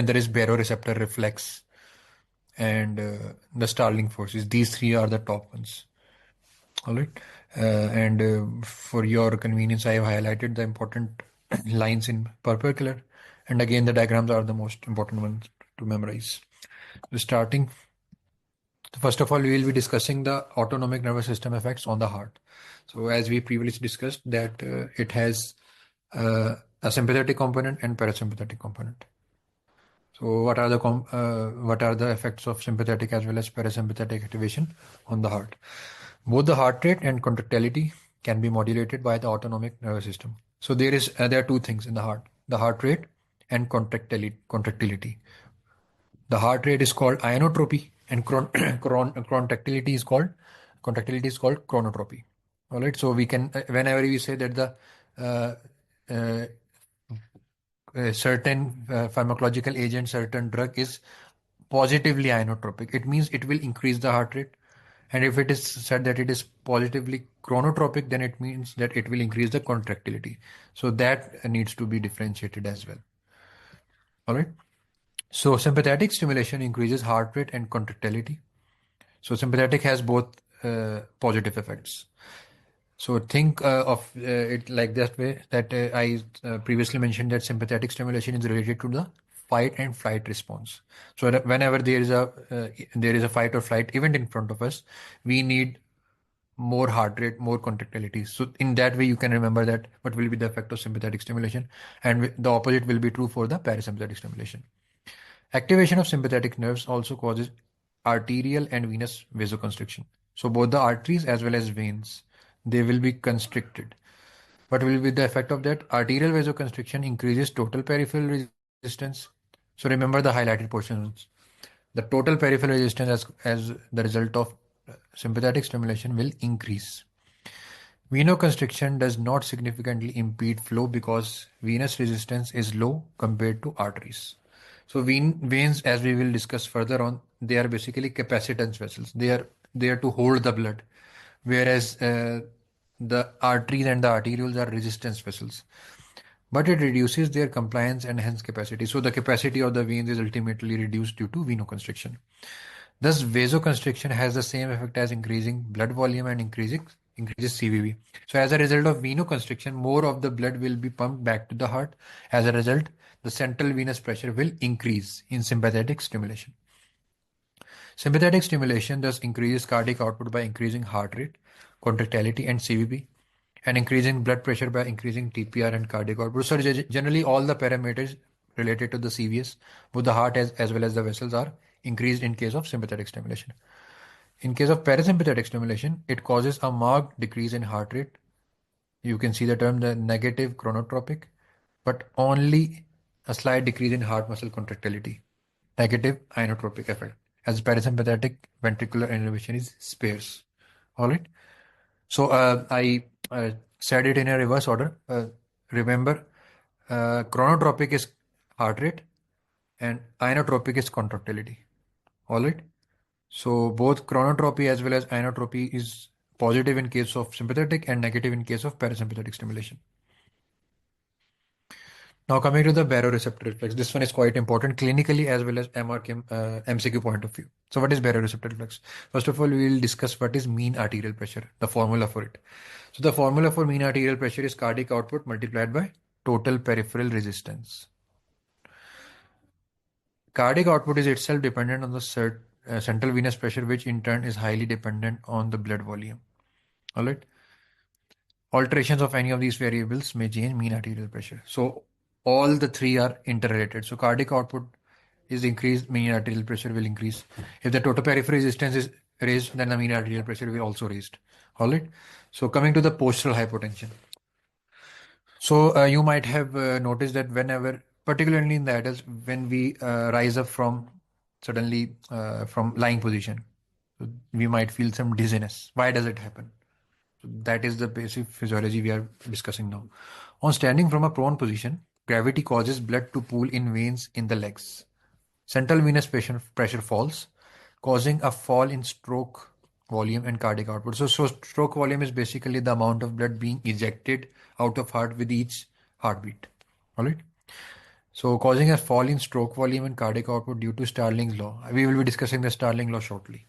and there is baroreceptor, reflex, and the Starling forces. These three are the top ones. All right. And for your convenience, I have highlighted the important lines in purple color. And again, the diagrams are the most important ones to memorize. So starting, first of all, we will be discussing the autonomic nervous system effects on the heart. So as we previously discussed that it has a sympathetic component and parasympathetic component. So what are the effects of sympathetic as well as parasympathetic activation on the heart? Both the heart rate and contractility can be modulated by the autonomic nervous system. So there are two things in the heart: the heart rate and contractility. The heart rate is called inotropy, and contractility is called chronotropy. All right. So we can whenever we say that the uh, uh, certain pharmacological agent, certain drug is positively inotropic, it means it will increase the heart rate. And if it is said that it is positively chronotropic, then it means that it will increase the contractility. So that needs to be differentiated as well. All right. So sympathetic stimulation increases heart rate and contractility. So sympathetic has both positive effects. So think of it like that way, that I previously mentioned that sympathetic stimulation is related to the fight and flight response. So that whenever there is a fight or flight event in front of us, we need more heart rate, more contractility. So in that way, you can remember that what will be the effect of sympathetic stimulation, and the opposite will be true for the parasympathetic stimulation. Activation of sympathetic nerves also causes arterial and venous vasoconstriction. So both the arteries as well as veins, they will be constricted. What will be the effect of that? Arterial vasoconstriction increases total peripheral resistance. So remember the highlighted portions. The total peripheral resistance as the result of sympathetic stimulation will increase. Venoconstriction does not significantly impede flow because venous resistance is low compared to arteries. So veins, as we will discuss further on, they are basically capacitance vessels. They are there to hold the blood, whereas the arteries and the arterioles are resistance vessels. But it reduces their compliance and hence capacity. So the capacity of the veins is ultimately reduced due to venoconstriction. Thus, vasoconstriction has the same effect as increasing blood volume and increases CVV. So as a result of venoconstriction, more of the blood will be pumped back to the heart. As a result, the central venous pressure will increase in sympathetic stimulation. Sympathetic stimulation thus increases cardiac output by increasing heart rate, contractility, and CVP, and increasing blood pressure by increasing TPR and cardiac output. So generally, all the parameters related to the CVS, both the heart as well as the vessels, are increased in case of sympathetic stimulation. In case of parasympathetic stimulation, it causes a marked decrease in heart rate. You can see the term the negative chronotropic, but only a slight decrease in heart muscle contractility. Negative inotropic effect, as parasympathetic ventricular innervation is sparse. All right. So I said it in a reverse order. Remember, chronotropic is heart rate and inotropic is contractility. All right. So both chronotropy as well as inotropy is positive in case of sympathetic and negative in case of parasympathetic stimulation. Now coming to the baroreceptor reflex, this one is quite important clinically as well as MCQ point of view. So what is baroreceptor reflex? First of all, we will discuss what is mean arterial pressure, the formula for it. So the formula for mean arterial pressure is cardiac output multiplied by total peripheral resistance. Cardiac output is itself dependent on the central venous pressure, which in turn is highly dependent on the blood volume. All right. Alterations of any of these variables may change mean arterial pressure. So all the three are interrelated. So cardiac output is increased, mean arterial pressure will increase. If the total peripheral resistance is raised, then the mean arterial pressure will also raised. All right. So coming to the postural hypotension. So you might have noticed that whenever, particularly in the adults, when we rise up from suddenly from lying position, we might feel some dizziness. Why does it happen? So that is the basic physiology we are discussing now. On standing from a prone position, gravity causes blood to pool in veins in the legs. Central venous pressure falls, causing a fall in stroke volume and cardiac output. So stroke volume is basically the amount of blood being ejected out of heart with each heartbeat. All right. So causing a fall in stroke volume and cardiac output due to Starling's law. We will be discussing the Starling law shortly.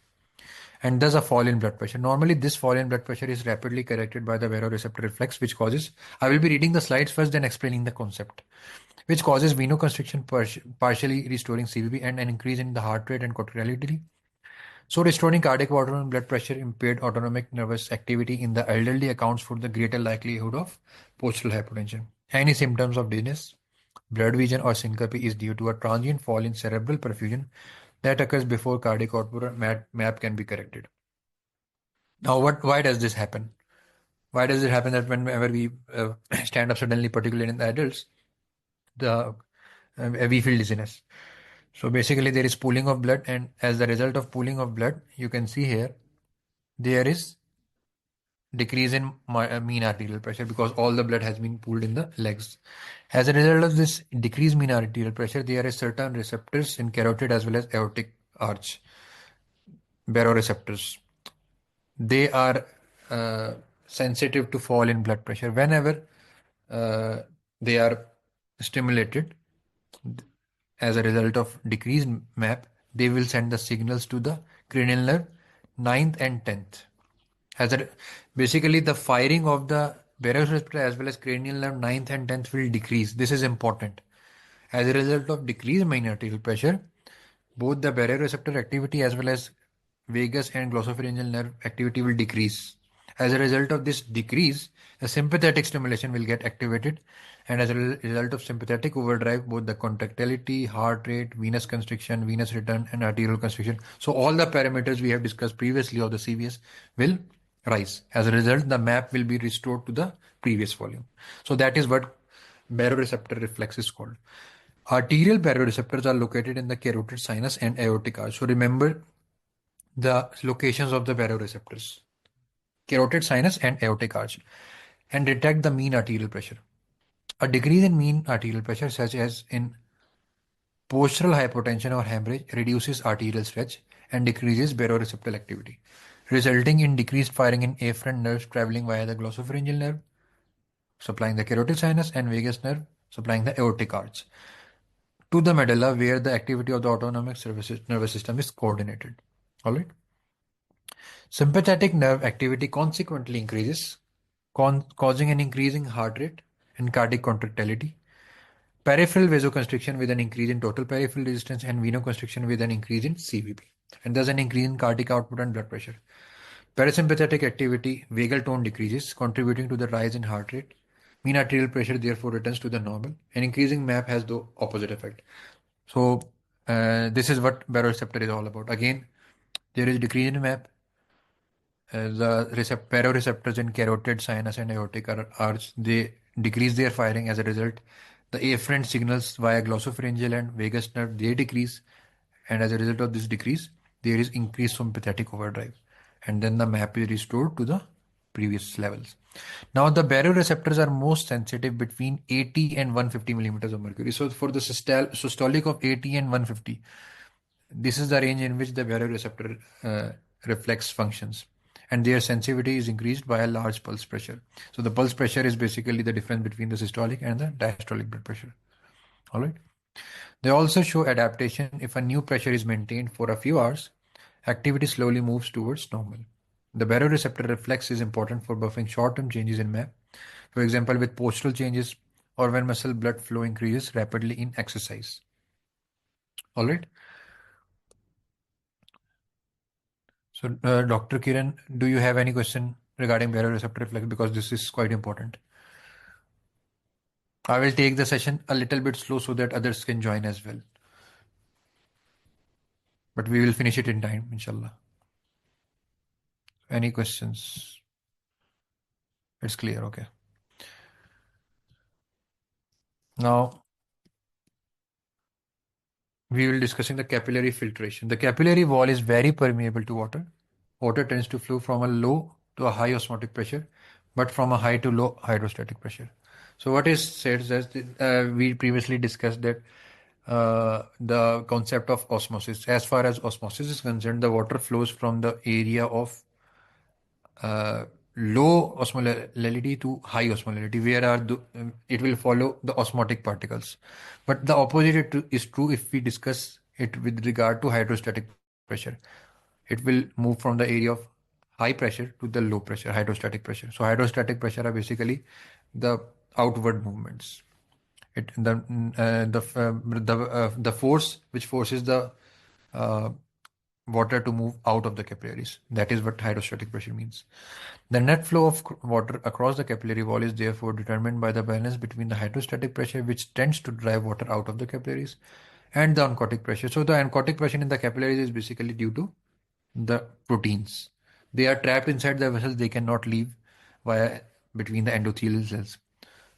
And thus a fall in blood pressure. Normally, this fall in blood pressure is rapidly corrected by the baroreceptor reflex, which causes. I will be reading the slides first, then explaining the concept, which causes venoconstriction, partially restoring CVB and an increase in the heart rate and contractility. So, restoring cardiac output and blood pressure impaired autonomic nervous activity in the elderly accounts for the greater likelihood of postural hypotension. Any symptoms of dizziness, blood vision, or syncope is due to a transient fall in cerebral perfusion that occurs before cardiac output map can be corrected. Now, why does this happen? Why does it happen that whenever we stand up suddenly, particularly in the adults, the we feel dizziness? So basically, there is pooling of blood, and as the result of pooling of blood, you can see here there is decrease in mean arterial pressure because all the blood has been pooled in the legs. As a result of this decreased mean arterial pressure, there are certain receptors in carotid as well as aortic arch, baroreceptors. They are uh, sensitive to fall in blood pressure. Whenever uh, they are stimulated as a result of decreased MAP, they will send the signals to the cranial nerve 9th and 10th. Basically, the firing of the baroreceptor as well as cranial nerve 9th and 10th will decrease. This is important. As a result of decreased mean arterial pressure, both the baroreceptor activity as well as vagus and glossopharyngeal nerve activity will decrease. As a result of this decrease, the sympathetic stimulation will get activated, and as a result of sympathetic overdrive, both the contractility, heart rate, venous constriction, venous return, and arterial constriction. So all the parameters we have discussed previously of the CVS will rise. As a result, the map will be restored to the previous volume. So that is what baroreceptor reflex is called. Arterial baroreceptors are located in the carotid sinus and aortic arch. So remember the locations of the baroreceptors, carotid sinus and aortic arch, and detect the mean arterial pressure. A decrease in mean arterial pressure, such as in postural hypotension or hemorrhage, reduces arterial stretch and decreases baroreceptor activity, resulting in decreased firing in afferent nerves traveling via the glossopharyngeal nerve, supplying the carotid sinus, and vagus nerve, supplying the aortic arch, to the medulla, where the activity of the autonomic nervous system is coordinated. All right. Sympathetic nerve activity consequently increases, causing an increasing heart rate and cardiac contractility. Peripheral vasoconstriction with an increase in total peripheral resistance, and venoconstriction with an increase in CVP, and thus an increase in cardiac output and blood pressure. Parasympathetic activity, vagal tone decreases, contributing to the rise in heart rate. Mean arterial pressure therefore returns to the normal. An increasing MAP has the opposite effect. So this is what baroreceptor is all about. Again, there is decrease in MAP. The baroreceptors in carotid, sinus, and aortic arch, they decrease their firing. As a result, the afferent signals via glossopharyngeal and vagus nerve, they decrease, and as a result of this decrease, there is increased sympathetic overdrive, and then the map is restored to the previous levels. Now, the baroreceptors are most sensitive between 80 and 150 millimeters of mercury. So, for the systolic of 80 and 150, this is the range in which the baroreceptor reflex functions, and their sensitivity is increased by a large pulse pressure. So, the pulse pressure is basically the difference between the systolic and the diastolic blood pressure. All right. They also show adaptation. If a new pressure is maintained for a few hours, activity slowly moves towards normal. The baroreceptor reflex is important for buffering short-term changes in MAP, for example, with postural changes or when muscle blood flow increases rapidly in exercise. All right. So, Dr. Kiran, do you have any question regarding baroreceptor reflex? Because this is quite important. I will take the session a little bit slow so that others can join as well. But we will finish it in time, inshallah. Any questions? It's clear, okay. Now, we will discussing the capillary filtration. The capillary wall is very permeable to water. Water tends to flow from a low to a high osmotic pressure, but from a high to low hydrostatic pressure. So what is said is that we previously discussed that the concept of osmosis. As far as osmosis is concerned, the water flows from the area of low osmolality to high osmolality, where it will follow the osmotic particles. But the opposite is true if we discuss it with regard to hydrostatic pressure. It will move from the area of high pressure to the low pressure, hydrostatic pressure. So hydrostatic pressure are basically the outward movements. The force which forces the uh, water to move out of the capillaries. That is what hydrostatic pressure means. The net flow of water across the capillary wall is therefore determined by the balance between the hydrostatic pressure, which tends to drive water out of the capillaries, and the oncotic pressure. So the oncotic pressure in the capillaries is basically due to the proteins. They are trapped inside the vessels. They cannot leave via between the endothelial cells.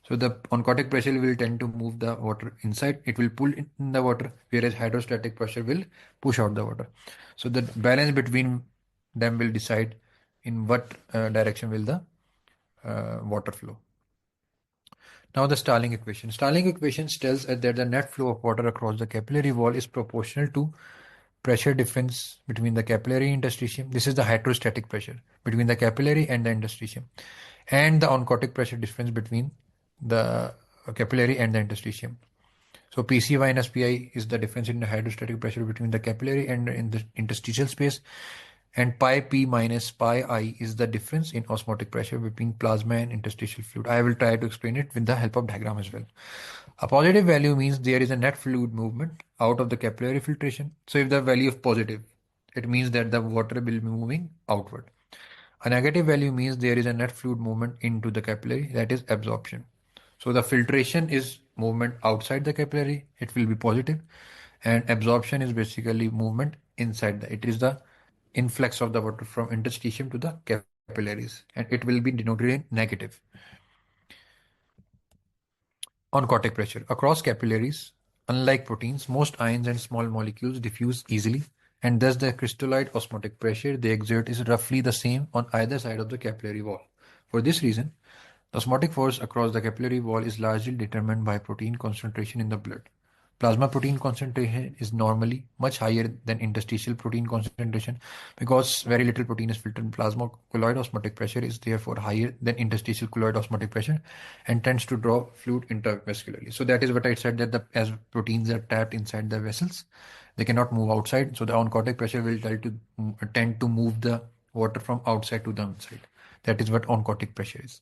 So the oncotic pressure will tend to move the water inside. It will pull in the water, whereas hydrostatic pressure will push out the water. So the balance between them will decide in what direction will the water flow. Now the Starling equation. Starling equation tells us that the net flow of water across the capillary wall is proportional to pressure difference between the capillary interstitium. This is the hydrostatic pressure between the capillary and the interstitium, and the oncotic pressure difference between the capillary and the interstitium. So PC minus PI is the difference in the hydrostatic pressure between the capillary and in the interstitial space, and pi P minus pi I is the difference in osmotic pressure between plasma and interstitial fluid. I will try to explain it with the help of diagram as well. A positive value means there is a net fluid movement out of the capillary filtration. So if the value is positive, it means that the water will be moving outward. A negative value means there is a net fluid movement into the capillary, that is absorption. So the filtration is movement outside the capillary, it will be positive, and absorption is basically movement inside it is the influx of the water from interstitium to the capillaries, and it will be denoted in negative. Oncotic pressure. Across capillaries, unlike proteins, most ions and small molecules diffuse easily, and thus the crystalloid osmotic pressure they exert is roughly the same on either side of the capillary wall. For this reason, the osmotic force across the capillary wall is largely determined by protein concentration in the blood. Plasma protein concentration is normally much higher than interstitial protein concentration because very little protein is filtered. Plasma colloid osmotic pressure is therefore higher than interstitial colloid osmotic pressure and tends to draw fluid intravascularly. So that is what I said, that as proteins are trapped inside the vessels, they cannot move outside. So the oncotic pressure will tend to move the water from outside to the inside. That is what oncotic pressure is.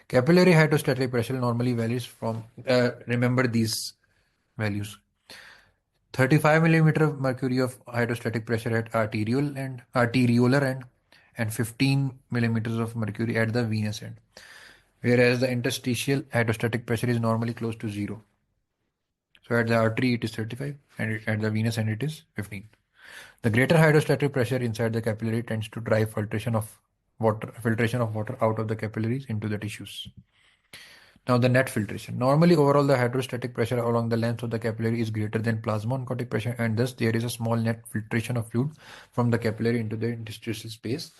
Capillary hydrostatic pressure normally varies from, remember these values: 35 millimeter of mercury of hydrostatic pressure at arteriolar end, and 15 millimeters of mercury at the venous end. Whereas the interstitial hydrostatic pressure is normally close to zero. So at the artery it is 35 and at the venous end it is 15. The greater hydrostatic pressure inside the capillary tends to drive filtration of water out of the capillaries into the tissues. Now the net filtration. Normally overall the hydrostatic pressure along the length of the capillary is greater than plasma oncotic pressure, and thus there is a small net filtration of fluid from the capillary into the interstitial space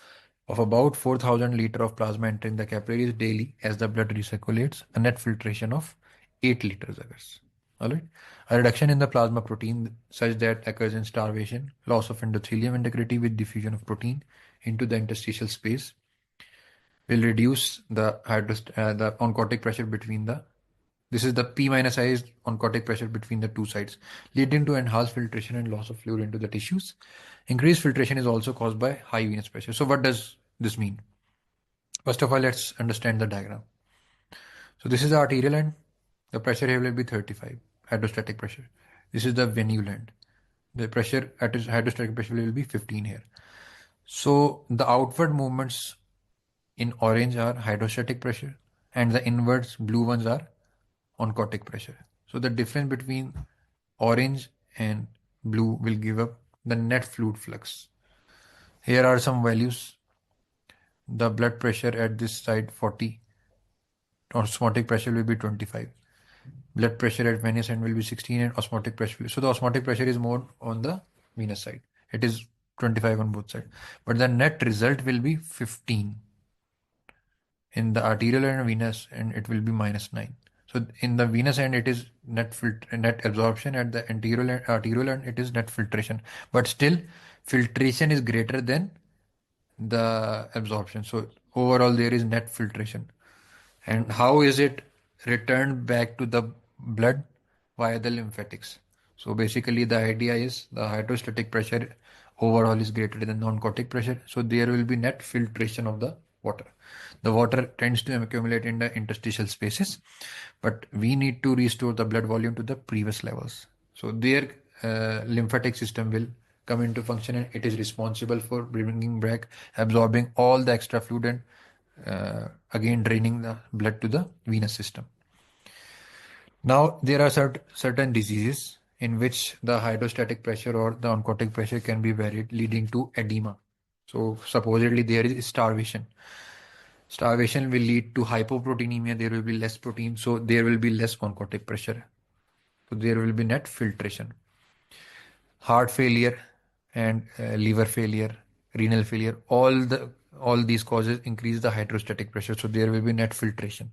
of about 4,000 liter of plasma entering the capillaries daily as the blood recirculates. A net filtration of 8 liters occurs. Alright. A reduction in the plasma protein such that occurs in starvation, loss of endothelium integrity with diffusion of protein into the interstitial space will reduce the oncotic pressure between the, this is the P minus I is oncotic pressure between the two sides, leading to enhanced filtration and loss of fluid into the tissues. Increased filtration is also caused by high venous pressure. So what does this mean? First of all, let's understand the diagram. So this is the arterial end. The pressure here will be 35, hydrostatic pressure. This is the venule end. The pressure at hydrostatic pressure will be 15 here. So the outward movements in orange are hydrostatic pressure, and the inwards blue ones are oncotic pressure. So the difference between orange and blue will give up the net fluid flux. Here are some values. The blood pressure at this side 40, osmotic pressure will be 25. Blood pressure at venous end will be 16, and osmotic pressure. So the osmotic pressure is more on the venous side. It is 25 on both sides. But the net result will be 15 in the arterial and venous, and it will be -9. So in the venous end, it is net absorption. At the arterial end, it is net filtration. But still, filtration is greater than the absorption. So overall there is net filtration. And how is it returned back to the blood? Via the lymphatics. So basically the idea is the hydrostatic pressure overall is greater than non-aquatic pressure. So there will be net filtration of the water. The water tends to accumulate in the interstitial spaces, but we need to restore the blood volume to the previous levels. So their lymphatic system will come into function, and it is responsible for bringing back, absorbing all the extra fluid, and again draining the blood to the venous system. Now, there are certain diseases in which the hydrostatic pressure or the oncotic pressure can be varied, leading to edema. So, supposedly there is starvation. Starvation will lead to hypoproteinemia. There will be less protein, so there will be less oncotic pressure. So, there will be net filtration. Heart failure and liver failure, renal failure, all these causes increase the hydrostatic pressure, so there will be net filtration.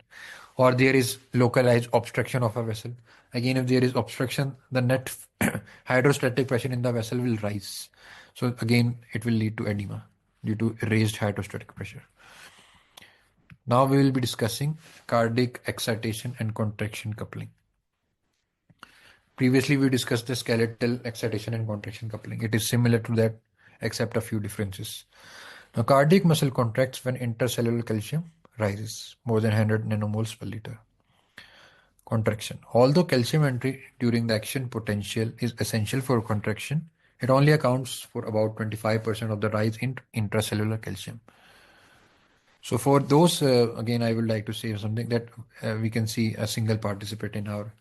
Or there is localized obstruction of a vessel. Again, if there is obstruction, the net hydrostatic pressure in the vessel will rise. So again, it will lead to edema due to raised hydrostatic pressure. Now we will be discussing cardiac excitation and contraction coupling. Previously, we discussed the skeletal excitation and contraction coupling. It is similar to that, except a few differences. Now, cardiac muscle contracts when intercellular calcium rises more than 100 nanomoles per liter. Contraction. Although calcium entry during the action potential is essential for contraction, it only accounts for about 25% of the rise in intracellular calcium. So for those, again, I would like to say something that we can see a single participant in our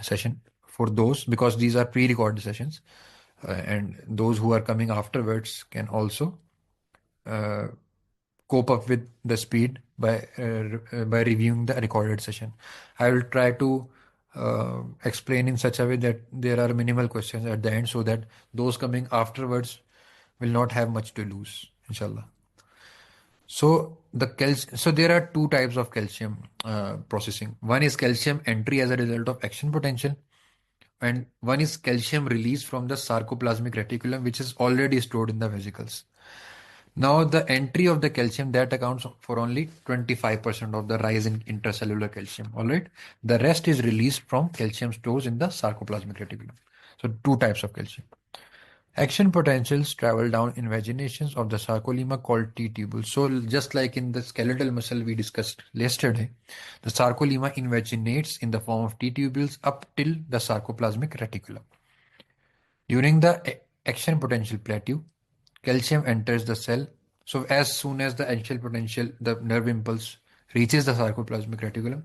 session. For those, because these are pre-recorded sessions, and those who are coming afterwards can also cope up with the speed by reviewing the recorded session. I will try to explain in such a way that there are minimal questions at the end, so that those coming afterwards will not have much to lose, inshallah. So there are two types of calcium processing. One is calcium entry as a result of action potential, and one is calcium release from the sarcoplasmic reticulum, which is already stored in the vesicles. Now, the entry of the calcium, that accounts for only 25% of the rise in intracellular calcium. All right, the rest is released from calcium stores in the sarcoplasmic reticulum. So two types of calcium. Action potentials travel down invaginations of the sarcolemma called T-tubules. So just like in the skeletal muscle we discussed yesterday, the sarcolemma invaginates in the form of T-tubules up till the sarcoplasmic reticulum. During the action potential plateau, calcium enters the cell. So as soon as the action potential, the nerve impulse reaches the sarcoplasmic reticulum,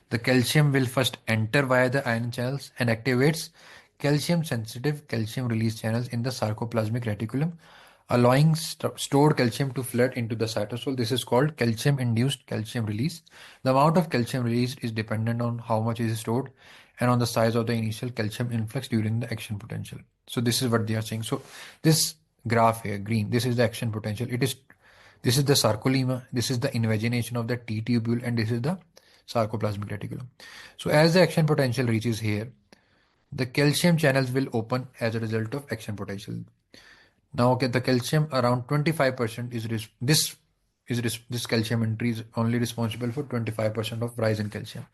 the calcium will first enter via the ion channels and activates calcium-sensitive calcium release channels in the sarcoplasmic reticulum, allowing stored calcium to flood into the cytosol. This is called calcium-induced calcium release. The amount of calcium released is dependent on how much is stored and on the size of the initial calcium influx during the action potential. So this is what they are saying. So this graph here, green, this is the action potential. This is the sarcolemma, this is the invagination of the T tubule, and this is the sarcoplasmic reticulum. So as the action potential reaches here, the calcium channels will open as a result of action potential. Now, okay, the calcium around 25% this calcium entry is only responsible for 25% of rise in calcium.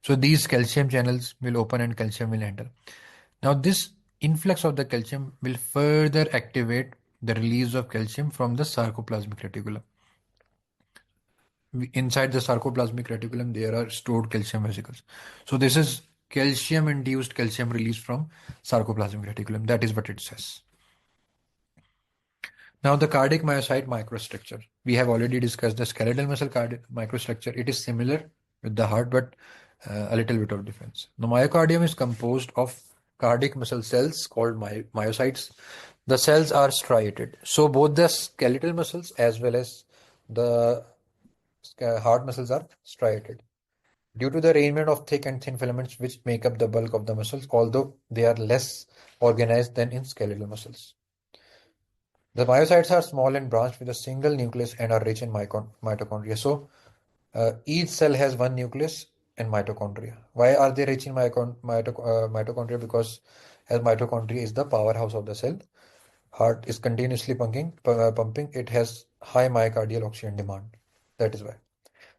So these calcium channels will open and calcium will enter. Now this influx of the calcium will further activate the release of calcium from the sarcoplasmic reticulum. Inside the sarcoplasmic reticulum, there are stored calcium vesicles. So this is calcium-induced calcium release from sarcoplasmic reticulum. That is what it says. Now the cardiac myocyte microstructure. We have already discussed the skeletal muscle cardiac microstructure. It is similar with the heart, but a little bit of difference. The myocardium is composed of cardiac muscle cells called myocytes. The cells are striated. So both the skeletal muscles as well as the heart muscles are striated due to the arrangement of thick and thin filaments which make up the bulk of the muscles, although they are less organized than in skeletal muscles. The myocytes are small and branched with a single nucleus and are rich in mitochondria. So each cell has one nucleus and mitochondria. Why are they rich in mitochondria? Because as mitochondria is the powerhouse of the cell, heart is continuously pumping. It has high myocardial oxygen demand. That is why.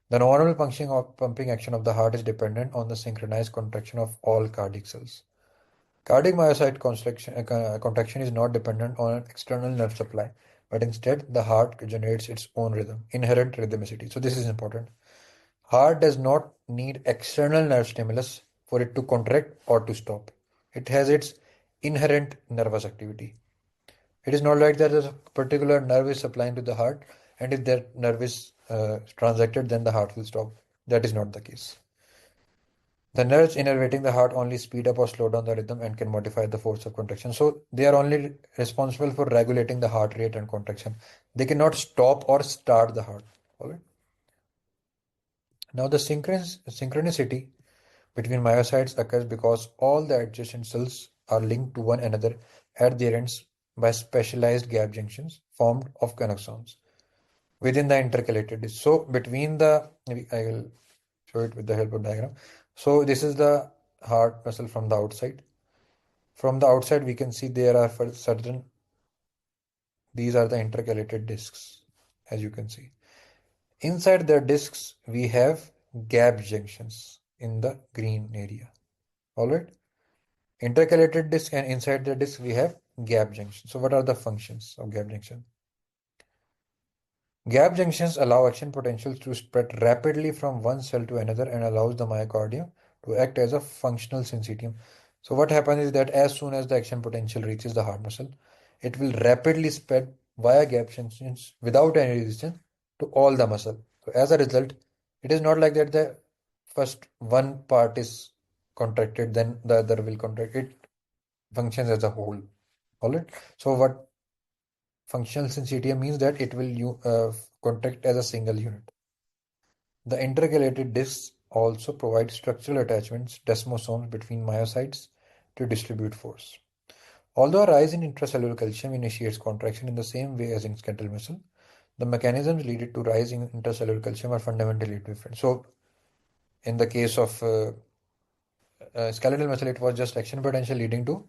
The normal pumping action of the heart is dependent on the synchronized contraction of all cardiac cells. Cardiac myocyte contraction is not dependent on an external nerve supply, but instead the heart generates its own rhythm, inherent rhythmicity. So this is important. Heart does not need external nerve stimulus for it to contract or to stop. It has its inherent nervous activity. It is not like that a particular nerve is supplying to the heart, and if that nerve is transacted, then the heart will stop. That is not the case. The nerves innervating the heart only speed up or slow down the rhythm and can modify the force of contraction. So they are only responsible for regulating the heart rate and contraction. They cannot stop or start the heart. Okay. Now the synchronicity between myocytes occurs because all the adjacent cells are linked to one another at their ends by specialized gap junctions formed of connexons within the intercalated disc. So between the, I will show it with the help of diagram. So this is the heart muscle from the outside. From the outside, we can see there are for certain, these are the intercalated discs, as you can see. Inside the discs, we have gap junctions in the green area. All right. Intercalated disc, and inside the disc, we have gap junctions. So what are the functions of gap junction? Gap junctions allow action potentials to spread rapidly from one cell to another and allows the myocardium to act as a functional syncytium. So what happens is that as soon as the action potential reaches the heart muscle, it will rapidly spread via gap junctions without any resistance to all the muscle. So as a result, it is not like that the first one part is contracted, then the other will contract. It functions as a whole. All right. So what functional syncytium means that it will contract as a single unit. The intercalated discs also provide structural attachments, desmosomes between myocytes to distribute force. Although a rise in intracellular calcium initiates contraction in the same way as in skeletal muscle, the mechanisms leading to rise in intracellular calcium are fundamentally different. So, in the case of skeletal muscle, it was just action potential leading to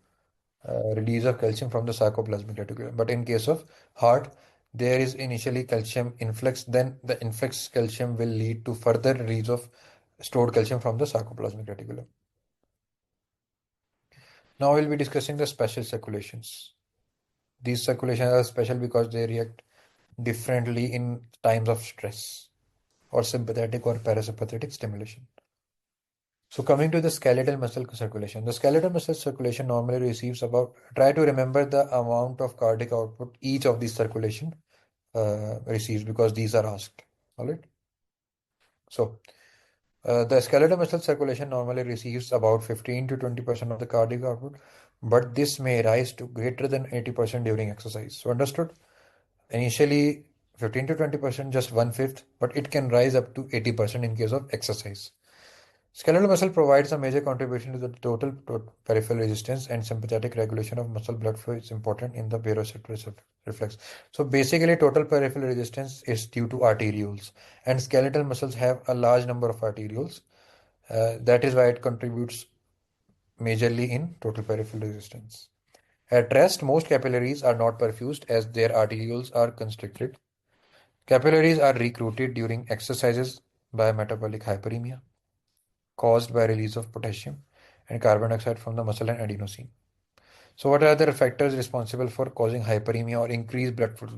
release of calcium from the sarcoplasmic reticulum. But in case of heart, there is initially calcium influx, then the influx calcium will lead to further release of stored calcium from the sarcoplasmic reticulum. Now we'll be discussing the special circulations. These circulations are special because they react differently in times of stress or sympathetic or parasympathetic stimulation. So coming to the skeletal muscle circulation, the skeletal muscle circulation normally receives about, try to remember the amount of cardiac output each of these circulation receives because these are asked. All right. So the skeletal muscle circulation normally receives about 15 to 20% of the cardiac output, but this may rise to greater than 80% during exercise. So understood? Initially 15 to 20%, just one fifth, but it can rise up to 80% in case of exercise. Skeletal muscle provides a major contribution to the total peripheral resistance, and sympathetic regulation of muscle blood flow is important in the baroreceptor reflex. So basically, total peripheral resistance is due to arterioles, and skeletal muscles have a large number of arterioles. That is why it contributes majorly in total peripheral resistance. At rest, most capillaries are not perfused as their arterioles are constricted. Capillaries are recruited during exercises by metabolic hyperemia caused by release of potassium and carbon dioxide from the muscle and adenosine. So, what are the factors responsible for causing hyperemia or increased blood flow to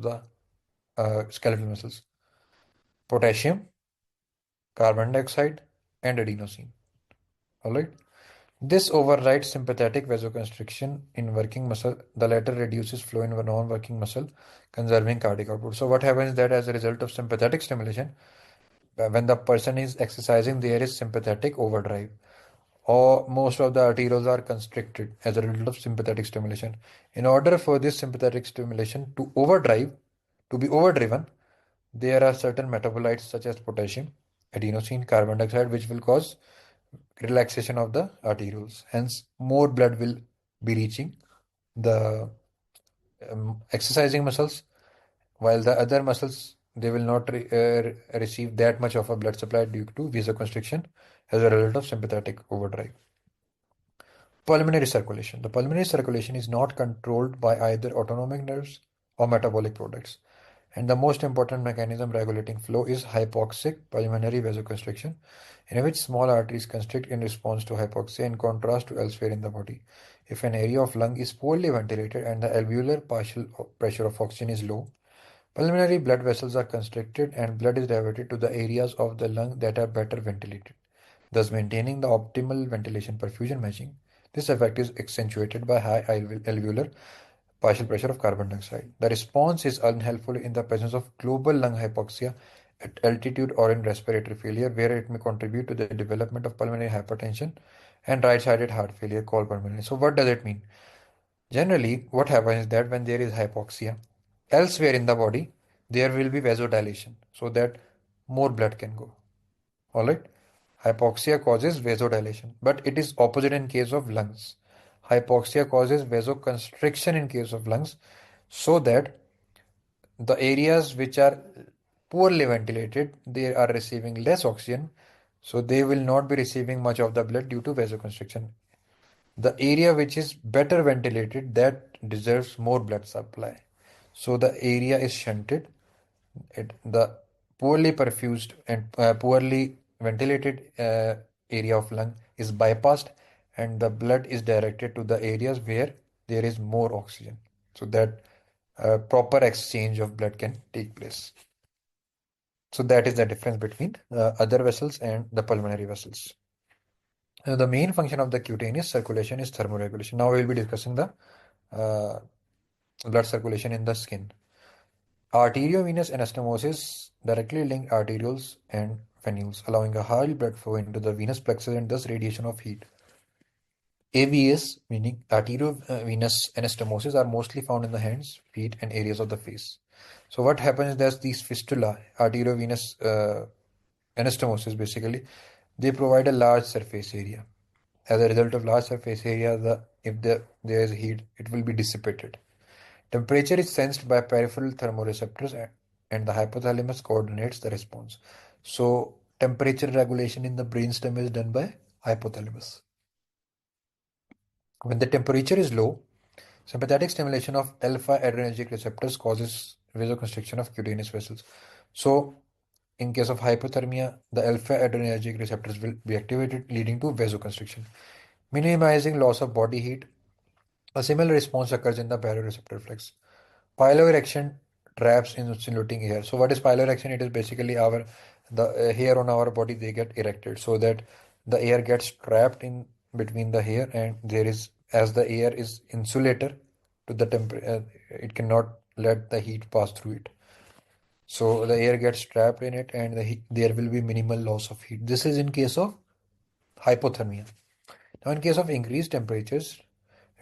the skeletal muscles? Potassium, carbon dioxide, and adenosine. All right. This overrides sympathetic vasoconstriction in working muscle. The latter reduces flow in non-working muscle, conserving cardiac output. So, what happens is that as a result of sympathetic stimulation, when the person is exercising, there is sympathetic overdrive, or most of the arterioles are constricted as a result of sympathetic stimulation. In order for this sympathetic stimulation to be overdriven, there are certain metabolites such as potassium, adenosine, carbon dioxide, which will cause relaxation of the arterioles. Hence, more blood will be reaching the exercising muscles, while the other muscles they will not receive that much of a blood supply due to vasoconstriction as a result of sympathetic overdrive. Pulmonary circulation. The pulmonary circulation is not controlled by either autonomic nerves or metabolic products. And the most important mechanism regulating flow is hypoxic pulmonary vasoconstriction, in which small arteries constrict in response to hypoxia in contrast to elsewhere in the body. If an area of lung is poorly ventilated and the alveolar partial pressure of oxygen is low, pulmonary blood vessels are constricted and blood is diverted to the areas of the lung that are better ventilated, thus maintaining the optimal ventilation perfusion matching. This effect is accentuated by high alveolar partial pressure of carbon dioxide. The response is unhelpful in the presence of global lung hypoxia at altitude or in respiratory failure, where it may contribute to the development of pulmonary hypertension and right-sided heart failure called pulmonary. So what does it mean? Generally, what happens is that when there is hypoxia, elsewhere in the body, there will be vasodilation so that more blood can go. All right. Hypoxia causes vasodilation, but it is opposite in case of lungs. Hypoxia causes vasoconstriction in case of lungs, so that the areas which are poorly ventilated, they are receiving less oxygen, so they will not be receiving much of the blood due to vasoconstriction. The area which is better ventilated, that deserves more blood supply. So the area is shunted. The poorly perfused and poorly ventilated area of lung is bypassed, and the blood is directed to the areas where there is more oxygen, so that proper exchange of blood can take place. So that is the difference between other vessels and the pulmonary vessels. The main function of the cutaneous circulation is thermoregulation. Now we will be discussing the uh, blood circulation in the skin. Arteriovenous anastomosis directly link arterioles and venules, allowing a high blood flow into the venous plexus and thus radiation of heat. AVS, meaning arteriovenous anastomosis, are mostly found in the hands, feet, and areas of the face. So what happens is that these fistula, arteriovenous anastomosis, basically, they provide a large surface area. As a result of large surface area, if there is heat, it will be dissipated. Temperature is sensed by peripheral thermoreceptors, and the hypothalamus coordinates the response. So temperature regulation in the brainstem is done by hypothalamus. When the temperature is low, sympathetic stimulation of alpha adrenergic receptors causes vasoconstriction of cutaneous vessels. So in case of hypothermia, the alpha adrenergic receptors will be activated, leading to vasoconstriction. Minimizing loss of body heat, a similar response occurs in the baroreceptor reflex. Piloerection traps in insinuating hair. So what is piloerection? It is basically our the hair on our body, they get erected so that the air gets trapped in between the hair, and there is, as the air is insulator to the temperature, it cannot let the heat pass through it. So the air gets trapped in it, and there will be minimal loss of heat. This is in case of hypothermia. Now, in case of increased temperatures,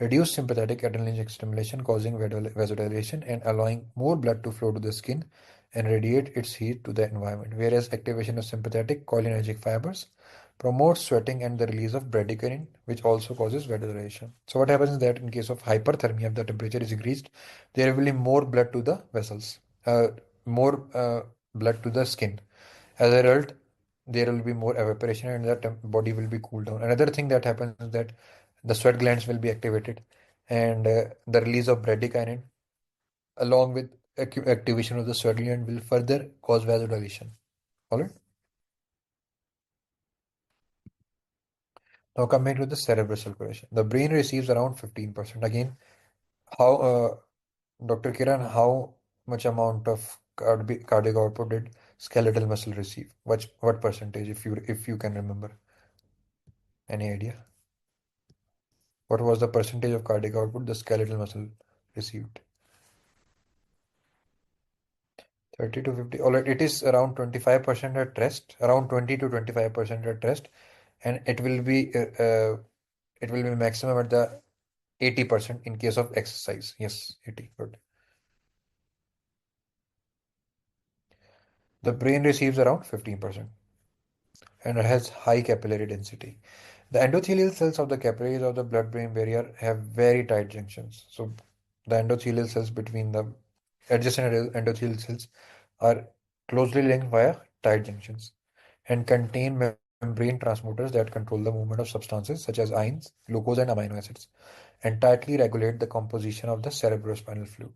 reduced sympathetic adrenergic stimulation causing vasodilation and allowing more blood to flow to the skin and radiate its heat to the environment, whereas activation of sympathetic cholinergic fibers promotes sweating and the release of bradykinin, which also causes vasodilation. So what happens is that in case of hyperthermia, if the temperature is increased, there will be more blood to the vessels, more blood to the skin. As a result, there will be more evaporation and the body will be cooled down. Another thing that happens is that the sweat glands will be activated, and the release of bradykinin along with activation of the sweat gland will further cause vasodilation. All right. Now coming to the cerebral circulation, the brain receives around 15%. Again, how Dr. Kiran, how much amount of cardiac output did skeletal muscle receive? What percentage, if you can remember? Any idea? What was the percentage of cardiac output the skeletal muscle received? 30 to 50. All right, it is around 25% at rest, around 20 to 25% at rest, and it will be maximum at the 80% in case of exercise. Yes, 80. Good. The brain receives around 15% and it has high capillary density. The endothelial cells of the capillaries of the blood-brain barrier have very tight junctions. So the endothelial cells between the adjacent endothelial cells are closely linked via tight junctions and contain membrane transporters that control the movement of substances such as ions, glucose, and amino acids, and tightly regulate the composition of the cerebrospinal fluid.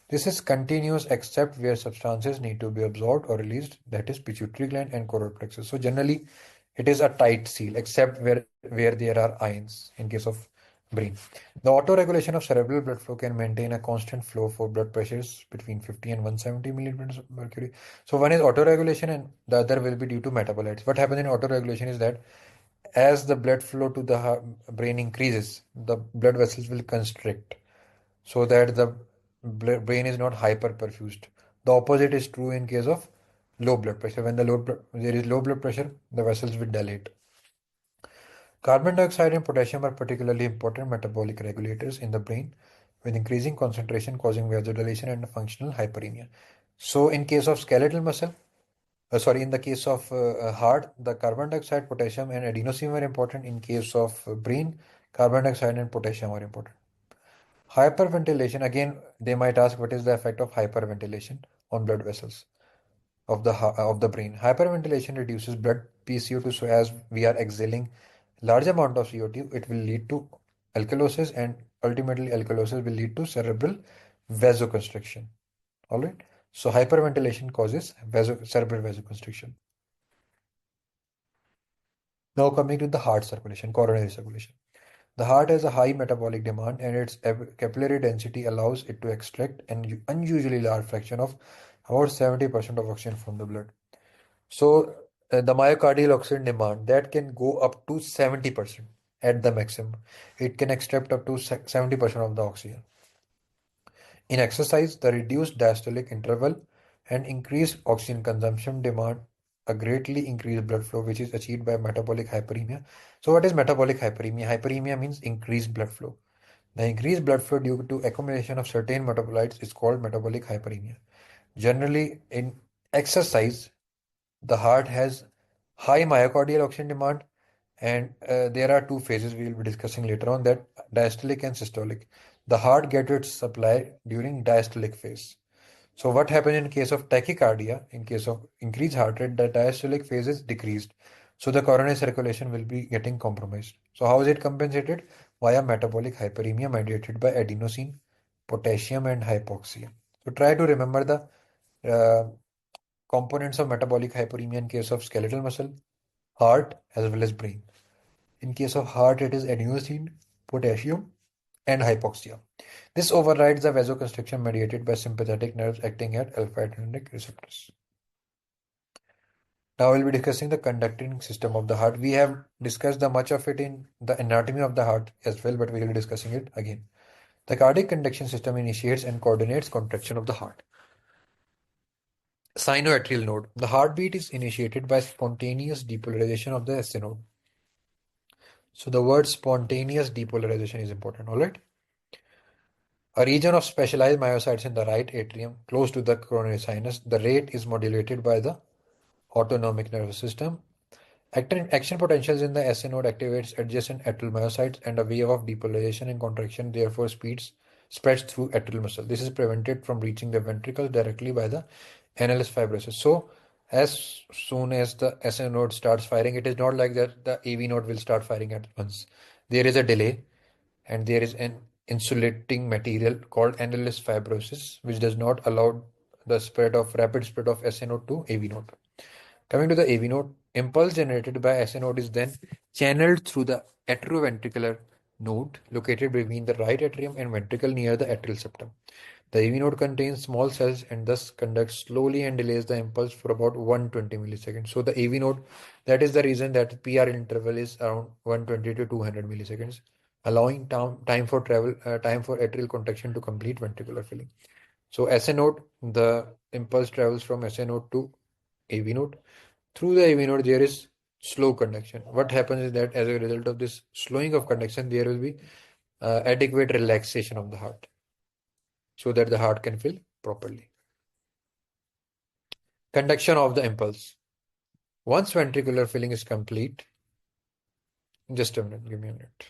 This is continuous except where substances need to be absorbed or released, that is pituitary gland and coronary plexus. So generally it is a tight seal except where there are ions in case of brain. The autoregulation of cerebral blood flow can maintain a constant flow for blood pressures between 50 and 170 millimeters of mercury. So one is autoregulation and the other will be due to metabolites. What happens in autoregulation is that as the blood flow to the brain increases, the blood vessels will constrict so that the brain is not hyperperfused. The opposite is true in case of low blood pressure. When there is low blood pressure, the vessels will dilate. Carbon dioxide and potassium are particularly important metabolic regulators in the brain, with increasing concentration causing vasodilation and functional hyperemia. So, in case of skeletal muscle, in the case of heart, the carbon dioxide, potassium, and adenosine are important. In case of brain, carbon dioxide and potassium are important. Hyperventilation, again, they might ask what is the effect of hyperventilation on blood vessels of the brain. Hyperventilation reduces blood PCO2, so as we are exhaling large amount of CO2, it will lead to alkalosis, and ultimately alkalosis will lead to cerebral vasoconstriction. All right. So hyperventilation causes cerebral vasoconstriction. Now coming to the heart circulation, coronary circulation. The heart has a high metabolic demand and its capillary density allows it to extract an unusually large fraction of about 70% of oxygen from the blood. So the myocardial oxygen demand that can go up to 70% at the maximum. It can extract up to 70% of the oxygen. In exercise, the reduced diastolic interval and increased oxygen consumption demand a greatly increased blood flow, which is achieved by metabolic hyperemia. So, what is metabolic hyperemia? Hyperemia means increased blood flow. The increased blood flow due to accumulation of certain metabolites is called metabolic hyperemia. Generally, in exercise, the heart has high myocardial oxygen demand, and there are two phases we will be discussing later on, that diastolic and systolic. The heart gets its supply during diastolic phase. So what happens in case of tachycardia, in case of increased heart rate, the diastolic phase is decreased. So the coronary circulation will be getting compromised. So how is it compensated? Via metabolic hyperemia mediated by adenosine, potassium, and hypoxia. So try to remember the components of metabolic hyperemia in case of skeletal muscle, heart, as well as brain. In case of heart, it is adenosine, potassium, and hypoxia. This overrides the vasoconstriction mediated by sympathetic nerves acting at alpha-adrenergic receptors. Now we'll be discussing the conducting system of the heart. We have discussed the much of it in the anatomy of the heart as well, but we will be discussing it again. The cardiac conduction system initiates and coordinates contraction of the heart. Sinoatrial node. The heartbeat is initiated by spontaneous depolarization of the SA node. So the word spontaneous depolarization is important, all right? A region of specialized myocytes in the right atrium, close to the coronary sinus. The rate is modulated by the autonomic nervous system. Action potentials in the SA node activates adjacent atrial myocytes and a wave of depolarization and contraction therefore spreads through atrial muscle. This is prevented from reaching the ventricles directly by the annulus fibrosus. So as soon as the SA node starts firing, it is not like that the AV node will start firing at once. There is a delay and there is an insulating material called annulus fibrosis which does not allow the rapid spread of SA node to AV node. Coming to the AV node, impulse generated by SA node is then channeled through the atrioventricular node located between the right atrium and ventricle near the atrial septum. The AV node contains small cells and thus conducts slowly and delays the impulse for about 120 milliseconds. So the AV node, that is the reason that PR interval is around 120 to 200 milliseconds, allowing time for atrial contraction to complete ventricular filling. So SA node, the impulse travels from SA node to AV node. Through the AV node, there is slow conduction. What happens is that as a result of this slowing of conduction, there will be adequate relaxation of the heart so that the heart can fill properly. Conduction of the impulse. Once ventricular filling is complete, just a minute, give me a minute.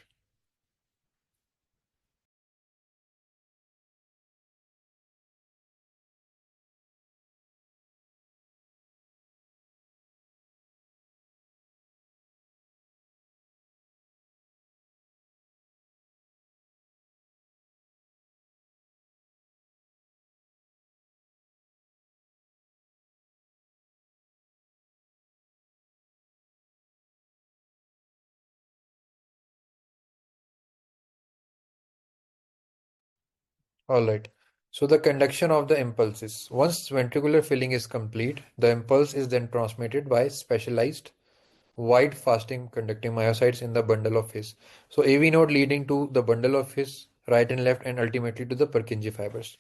All right. So the conduction of the impulses. Once ventricular filling is complete, the impulse is then transmitted by specialized wide fasting conducting myocytes in the bundle of his. So AV node leading to the bundle of his right and left and ultimately to the Purkinje fibers,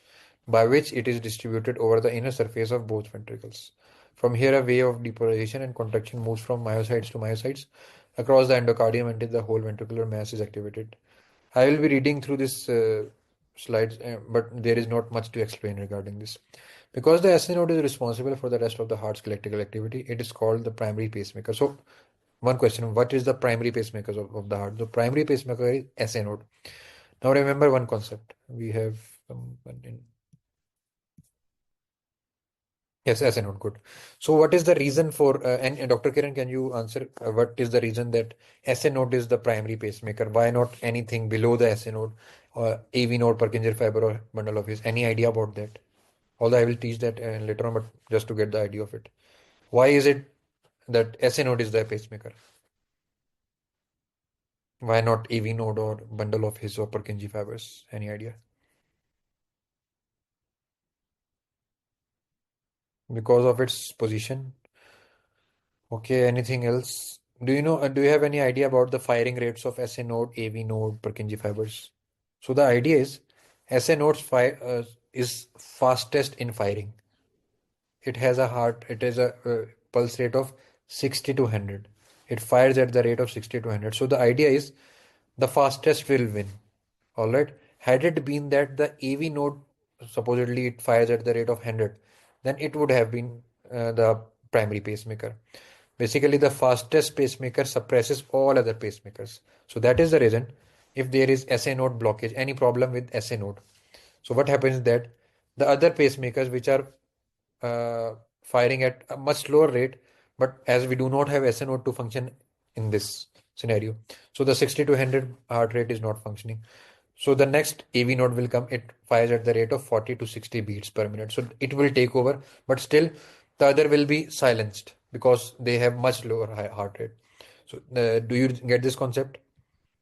by which it is distributed over the inner surface of both ventricles. From here, a wave of depolarization and contraction moves from myocytes to myocytes across the endocardium until the whole ventricular mass is activated. I will be reading through this slides, but there is not much to explain regarding this. Because the SA node is responsible for the rest of the heart's electrical activity, it is called the primary pacemaker. So, one question: what is the primary pacemaker of the heart? The primary pacemaker is SA node. Now, remember one concept. We have someone in. Yes, SA node. Good. So, what is the reason for? And Dr. Kiran, can you answer? What is the reason that SA node is the primary pacemaker? Why not anything below the SA node, or AV node, Purkinje fiber, or bundle of his? Any idea about that? Although I will teach that later on, but just to get the idea of it. Why is it that SA node is the pacemaker? Why not AV node or bundle of his or Purkinje fibers? Any idea? Because of its position. Okay, anything else? Do you have any idea about the firing rates of SA node, AV node, Purkinje fibers? So the idea is SA nodes is fastest in firing. It has a pulse rate of 60 to 100. It fires at the rate of 60 to 100. So the idea is the fastest will win. All right. Had it been that the AV node supposedly it fires at the rate of 100, then it would have been the primary pacemaker. Basically, the fastest pacemaker suppresses all other pacemakers. So that is the reason if there is SA node blockage, any problem with SA node. So what happens is that the other pacemakers which are firing at a much slower rate, but as we do not have SNO to function in this scenario, so the 60 to 100 heart rate is not functioning. So the next AV node will come, it fires at the rate of 40 to 60 beats per minute. So it will take over, but still the other will be silenced because they have much lower heart rate. So do you get this concept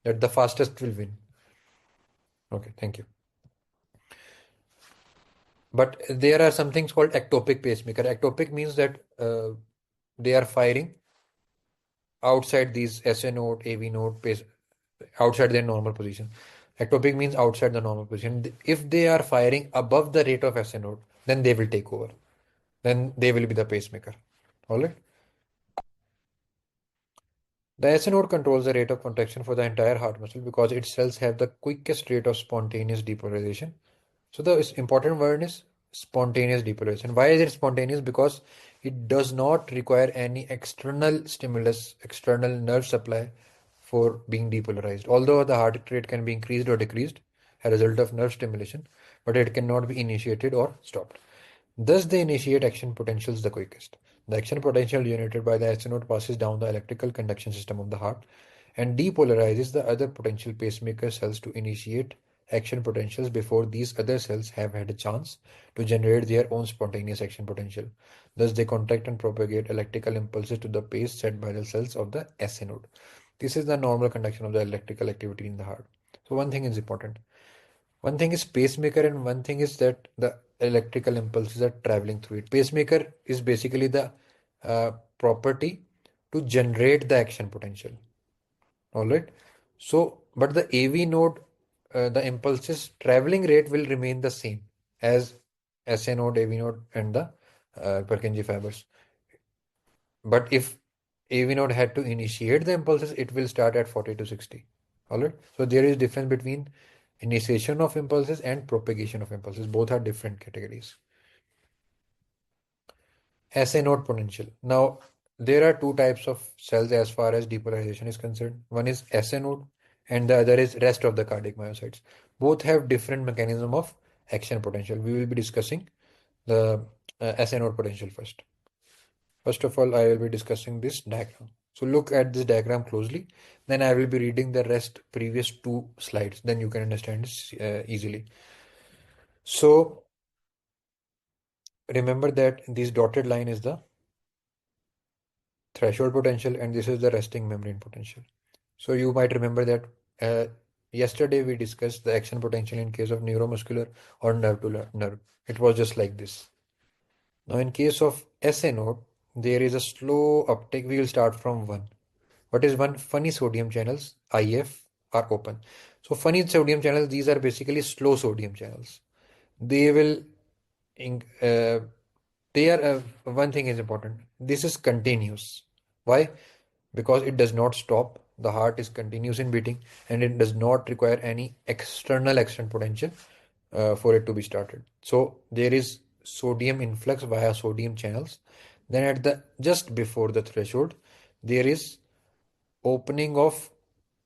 that the fastest will win? Okay, thank you. But there are some things called ectopic pacemaker. Ectopic means that they are firing outside these SA node, AV node, outside their normal position. Ectopic means outside the normal position. If they are firing above the rate of SA node, then they will take over. Then they will be the pacemaker. All right. The SA node controls the rate of contraction for the entire heart muscle because its cells have the quickest rate of spontaneous depolarization. So the important word is spontaneous depolarization. Why is it spontaneous? Because it does not require any external stimulus, external nerve supply for being depolarized. Although the heart rate can be increased or decreased as a result of nerve stimulation, but it cannot be initiated or stopped. Thus, they initiate action potentials the quickest. The action potential generated by the S node passes down the electrical conduction system of the heart and depolarizes the other potential pacemaker cells to initiate action potentials before these other cells have had a chance to generate their own spontaneous action potential. Thus, they contract and propagate electrical impulses to the pace set by the cells of the SA node. This is the normal conduction of the electrical activity in the heart. So, one thing is important. One thing is pacemaker, and one thing is that the electrical impulses are traveling through it. Pacemaker is basically the property to generate the action potential. All right. So, but the AV node, the impulses traveling rate will remain the same as SA node, AV node, and the Purkinje fibers. But if AV node had to initiate the impulses, it will start at 40 to 60. All right. So there is difference between initiation of impulses and propagation of impulses. Both are different categories. SA node potential. Now, there are two types of cells as far as depolarization is concerned. One is SA node and the other is rest of the cardiac myocytes. Both have different mechanism of action potential. We will be discussing the SA node potential first. First of all, I will be discussing this diagram. So look at this diagram closely. Then I will be reading the rest previous two slides. Then you can understand this easily. So remember that this dotted line is the threshold potential and this is the resting membrane potential. So you might remember that yesterday we discussed the action potential in case of neuromuscular or nerve to nerve. It was just like this. Now in case of SA node, there is a slow uptake. We will start from 1. What is 1? Funny sodium channels, IF, are open. So funny sodium channels, these are basically slow sodium channels. They will, they are, one thing is important. This is continuous. Why? Because it does not stop. The heart is continuous in beating and it does not require any external action potential for it to be started. So there is sodium influx via sodium channels. Then at the just before the threshold, there is opening of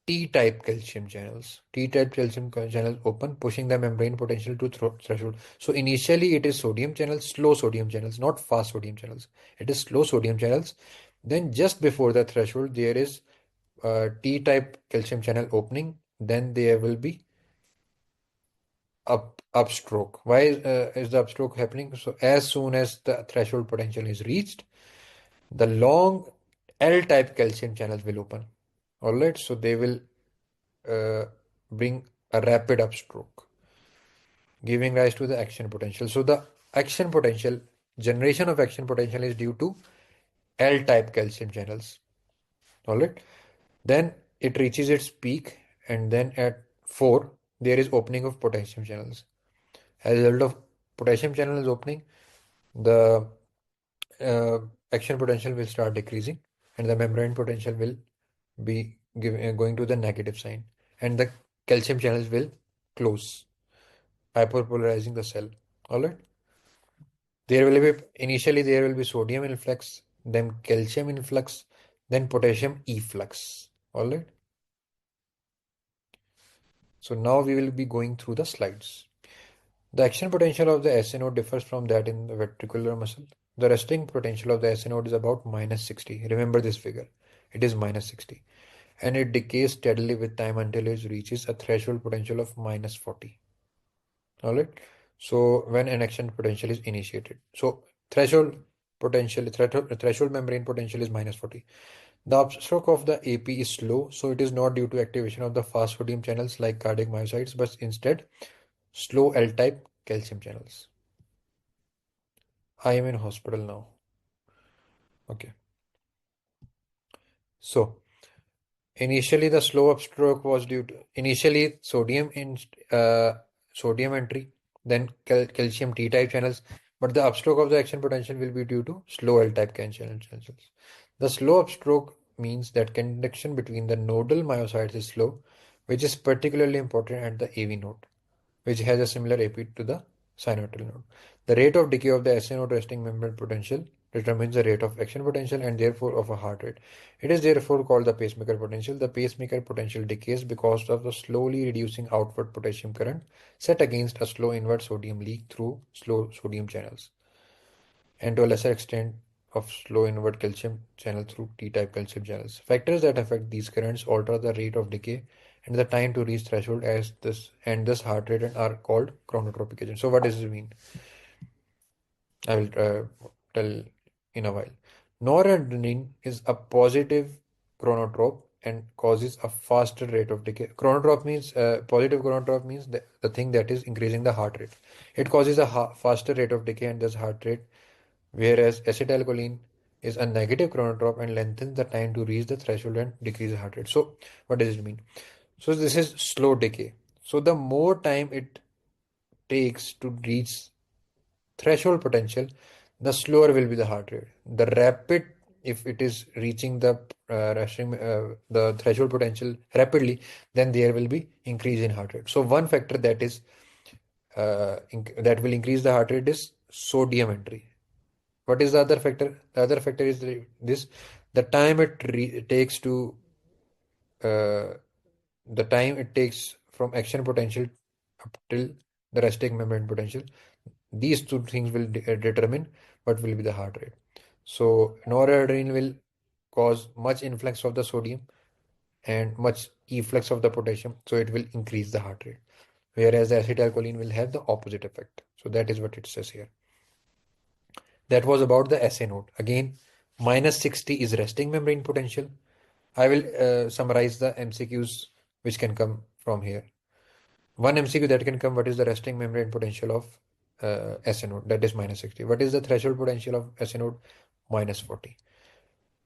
T-type calcium channels. T-type calcium channels open, pushing the membrane potential to threshold. So initially it is sodium channels, slow sodium channels, not fast sodium channels. It is slow sodium channels. Then just before the threshold, there is T-type calcium channel opening. Then there will be upstroke. Why is the upstroke happening? So as soon as the threshold potential is reached, the long L-type calcium channels will open. All right, so they will bring a rapid upstroke, giving rise to the action potential. So the action potential, generation of action potential is due to L-type calcium channels. All right, then it reaches its peak, and then at 4 there is opening of potassium channels. As a result of potassium channels opening, the uh, action potential will start decreasing, and the membrane potential will be going to the negative sign, and the calcium channels will close, hyperpolarizing the cell. All right. There will be initially there will be sodium influx, then calcium influx, then potassium efflux. All right. So now we will be going through the slides. The action potential of the SA node differs from that in the ventricular muscle. The resting potential of the SA node is about -60. Remember this figure. It is -60. And it decays steadily with time until it reaches a threshold potential of -40. All right. So when an action potential is initiated. So threshold membrane potential is -40. The upstroke of the AP is slow, so it is not due to activation of the fast sodium channels like cardiac myocytes, but instead slow L-type calcium channels. I am in hospital now. Okay. So initially the slow upstroke was due to initially sodium entry, then calcium T-type channels, but the upstroke of the action potential will be due to slow L-type calcium channels. The slow upstroke means that conduction between the nodal myocytes is slow, which is particularly important at the AV node, which has a similar AP to the sinoatrial node. The rate of decay of the SA node resting membrane potential determines the rate of action potential and therefore of a heart rate. It is therefore called the pacemaker potential. The pacemaker potential decays because of the slowly reducing outward potassium current set against a slow inward sodium leak through slow sodium channels, and to a lesser extent of slow inward calcium channel through T-type calcium channels. Factors that affect these currents alter the rate of decay and the time to reach threshold as this heart rate and are called chronotropic agents. So what does it mean? I will tell in a while. Noradrenaline is a positive chronotrope and causes a faster rate of decay. Chronotrope means positive chronotrope means the thing that is increasing the heart rate. It causes a faster rate of decay and thus heart rate, whereas acetylcholine is a negative chronotrope and lengthens the time to reach the threshold and decrease the heart rate. So what does it mean? So this is slow decay. So the more time it takes to reach threshold potential, the slower will be the heart rate. The rapid, if it is reaching the threshold potential rapidly, then there will be increase in heart rate. So one factor that is that will increase the heart rate is sodium entry. What is the other factor? The other factor is this: the time it takes to the time it takes from action potential up till the resting membrane potential. These two things will determine what will be the heart rate. So noradrenaline will cause much influx of the sodium and much efflux of the potassium, so it will increase the heart rate. Whereas the acetylcholine will have the opposite effect. So that is what it says here. That was about the SA node. Again, -60 is resting membrane potential. I will summarize the MCQs which can come from here. One MCQ that can come, what is the resting membrane potential of SA node? That is minus 60. What is the threshold potential of SA node? Minus 40.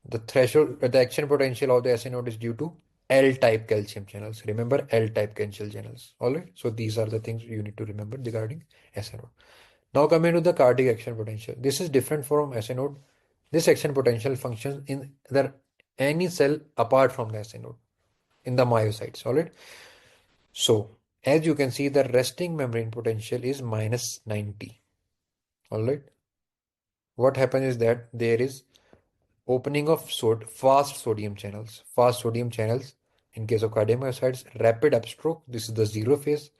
The action potential of the SA node is due to L-type calcium channels. Remember L-type calcium channels. Alright. So these are the things you need to remember regarding SA node. Now coming to the cardiac action potential. This is different from SA node. This action potential functions in any cell apart from the SA node in the myocytes. Alright. So as you can see, the resting membrane potential is minus 90. Alright. What happens is that there is opening of fast sodium channels. Fast sodium channels in case of cardiomyocytes, rapid upstroke. This is the zero phase.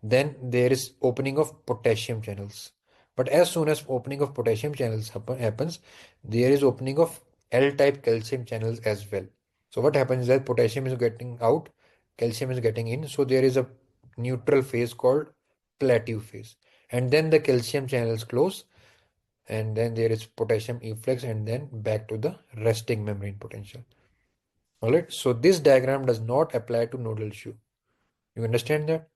Then there is opening of potassium channels. But as soon as opening of potassium channels happens, there is opening of L-type calcium channels as well. So what happens is that potassium is getting out, calcium is getting in. So there is a neutral phase called plateau phase. And then the calcium channels close, and then there is potassium efflux, and then back to the resting membrane potential. Alright, so this diagram does not apply to nodal issue. You understand that?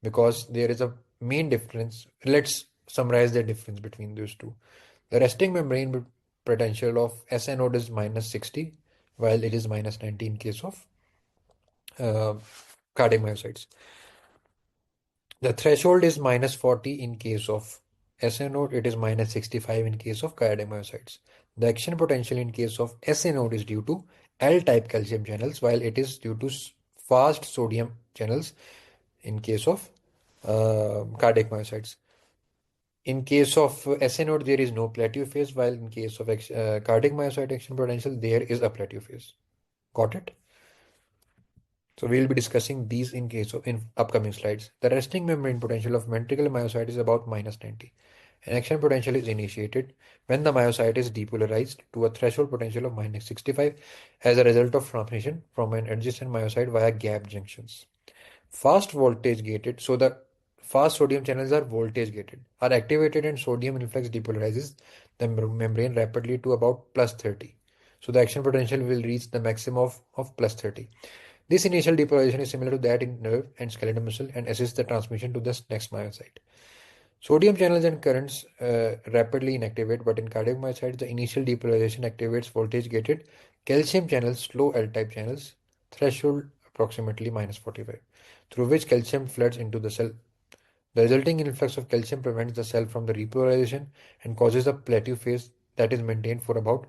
Because there is a main difference. Let's summarize the difference between those two. The resting membrane potential of SA node is minus 60, while it is minus 90 in case of uh, cardiomyocytes. The threshold is minus 40 in case of SA node, it is minus 65 in case of cardiomyocytes. The action potential in case of SA node is due to L-type calcium channels, while it is due to fast sodium channels in case of cardiac myocytes. In case of SA node, there is no plateau phase, while in case of cardiac myocyte action potential, there is a plateau phase. Got it? So we will be discussing these in upcoming slides. The resting membrane potential of ventricular myocyte is about minus 90. An action potential is initiated when the myocyte is depolarized to a threshold potential of minus 65 as a result of transmission from an adjacent myocyte via gap junctions. Fast voltage gated, so the fast sodium channels are voltage gated, are activated and sodium influx depolarizes the membrane rapidly to about plus 30. So the action potential will reach the maximum of plus 30. This initial depolarization is similar to that in nerve and skeletal muscle and assists the transmission to the next myocyte. Sodium channels and currents rapidly inactivate, but in cardiac myocytes, the initial depolarization activates voltage-gated calcium channels, slow L-type channels, threshold approximately minus 45, through which calcium floods into the cell. The resulting influx of calcium prevents the cell from the repolarization and causes a plateau phase that is maintained for about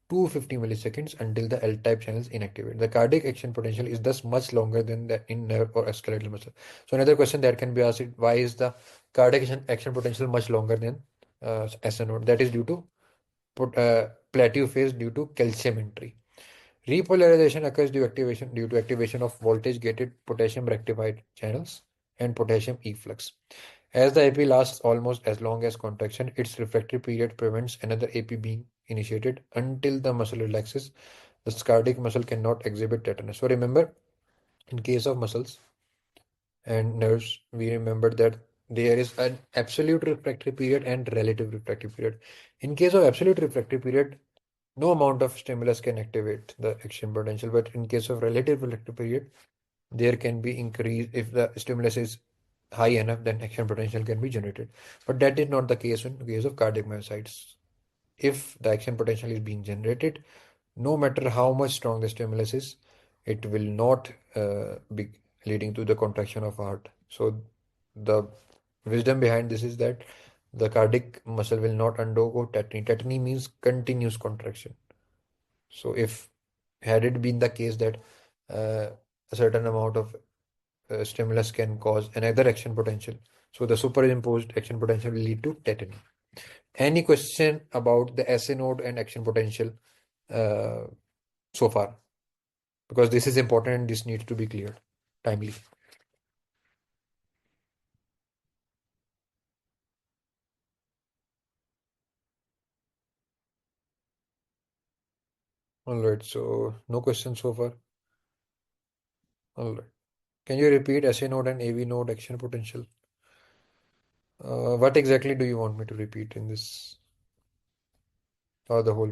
250 milliseconds until the L-type channels inactivate. The cardiac action potential is thus much longer than that in nerve or skeletal muscle. So another question that can be asked is, why is the cardiac action potential much longer than SA node? That is due to plateau phase due to calcium entry. Repolarization occurs due to activation of voltage-gated potassium rectified channels and potassium efflux. As the AP lasts almost as long as contraction, its refractory period prevents another AP being initiated until the muscle relaxes. The cardiac muscle cannot exhibit tetanus. So remember, in case of muscles and nerves, we remember that there is an absolute refractory period and relative refractory period. In case of absolute refractory period, no amount of stimulus can activate the action potential, but in case of relative refractory period, there can be increase. If the stimulus is high enough, then action potential can be generated. But that is not the case in case of cardiac myocytes. If the action potential is being generated, no matter how much strong the stimulus is, it will not be leading to the contraction of heart. So the wisdom behind this is that the cardiac muscle will not undergo tetany. Tetany means continuous contraction. So if had it been the case that a certain amount of stimulus can cause another action potential, so the superimposed action potential will lead to tetany. Any question about the SA node and action potential uh, so far? Because this is important and this needs to be cleared timely. All right, so no questions so far. All right. Can you repeat SA node and AV node action potential? What exactly do you want me to repeat in this or the whole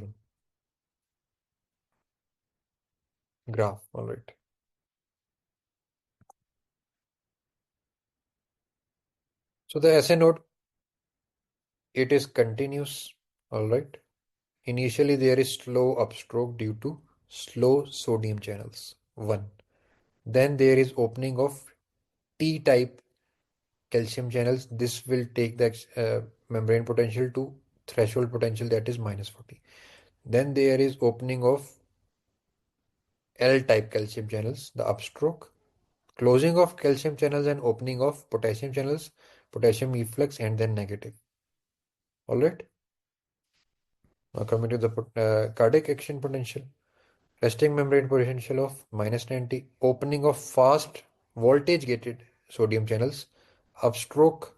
graph? All right. So the SA node, it is continuous, all right. Initially, there is slow upstroke due to slow sodium channels. One. Then there is opening of T-type calcium channels. This will take the membrane potential to threshold potential, that is -40. Then there is opening of L-type calcium channels, the upstroke, closing of calcium channels and opening of potassium channels, potassium efflux, and then negative. All right. Now coming to the cardiac action potential. Resting membrane potential of -90, opening of fast voltage gated sodium channels, upstroke,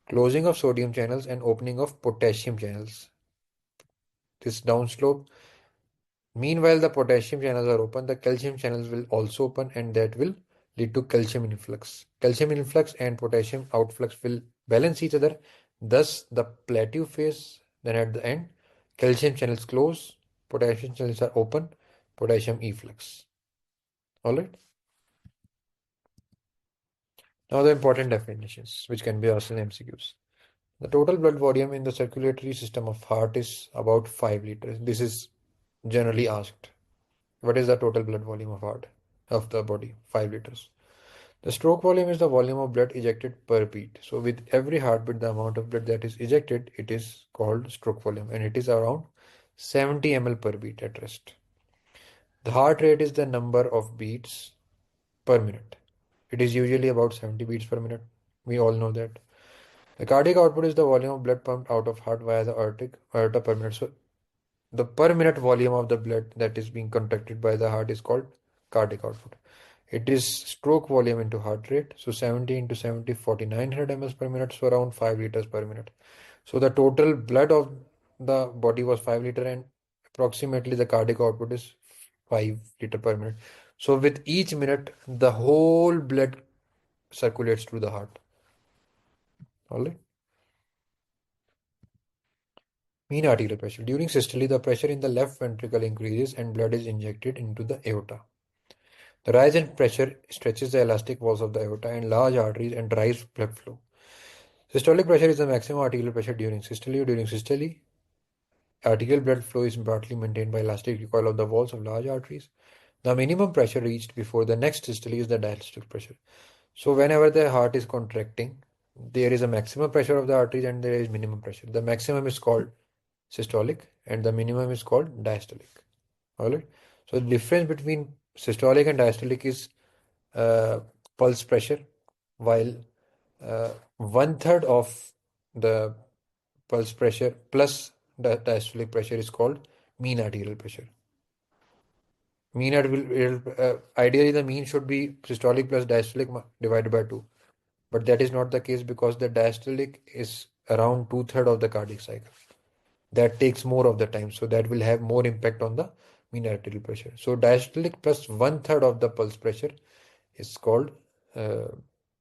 closing of sodium channels, and opening of potassium channels. This downslope. Meanwhile, the potassium channels are open, the calcium channels will also open, and that will lead to calcium influx. Calcium influx and potassium outflux will balance each other. Thus, the plateau phase, then at the end, calcium channels close, potassium channels are open, potassium efflux. All right. Now the important definitions, which can be asked in MCQs. The total blood volume in the circulatory system of heart is about 5 liters. This is generally asked. What is the total blood volume of heart, of the body? 5 liters. The stroke volume is the volume of blood ejected per beat. So with every heartbeat, the amount of blood that is ejected, it is called stroke volume, and it is around 70 ml per beat at rest. The heart rate is the number of beats per minute. It is usually about 70 beats per minute. We all know that. The cardiac output is the volume of blood pumped out of heart via the aorta per minute. So the per minute volume of the blood that is being contracted by the heart is called cardiac output. It is stroke volume into heart rate. So 70 into 70, 4900 ml per minute, so around 5 liters per minute. So the total blood of the body was 5 liter, and approximately the cardiac output is 5 liter per minute. So with each minute, the whole blood circulates through the heart. All right. Mean arterial pressure. During systole, the pressure in the left ventricle increases and blood is injected into the aorta. The rise in pressure stretches the elastic walls of the aorta and large arteries and drives blood flow. Systolic pressure is the maximum arterial pressure during systole. During systole, arterial blood flow is partly maintained by elastic recoil of the walls of large arteries. The minimum pressure reached before the next systole is the diastolic pressure. So whenever the heart is contracting, there is a maximum pressure of the arteries and there is minimum pressure. The maximum is called systolic and the minimum is called diastolic. Alright. So the difference between systolic and diastolic is pulse pressure, while one third of the pulse pressure plus the diastolic pressure is called mean arterial pressure. Mean arterial, ideally the mean should be systolic plus diastolic divided by 2, but that is not the case because the diastolic is around 2/3 of the cardiac cycle. That takes more of the time, so that will have more impact on the mean arterial pressure. So diastolic plus 1/3 of the pulse pressure is called uh,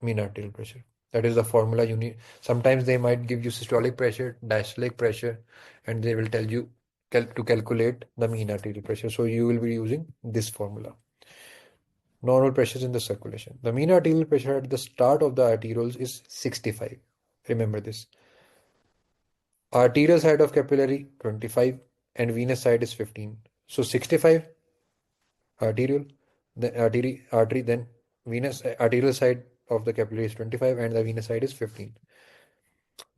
mean arterial pressure. That is the formula you need. Sometimes they might give you systolic pressure, diastolic pressure, and they will tell you to calculate the mean arterial pressure. So you will be using this formula. Normal pressures in the circulation. The mean arterial pressure at the start of the arterioles is 65. Remember this. Arterial side of capillary 25 and venous side is 15. So 65 arterial, then artery, then venous arterial side of the capillary is 25 and the venous side is 15.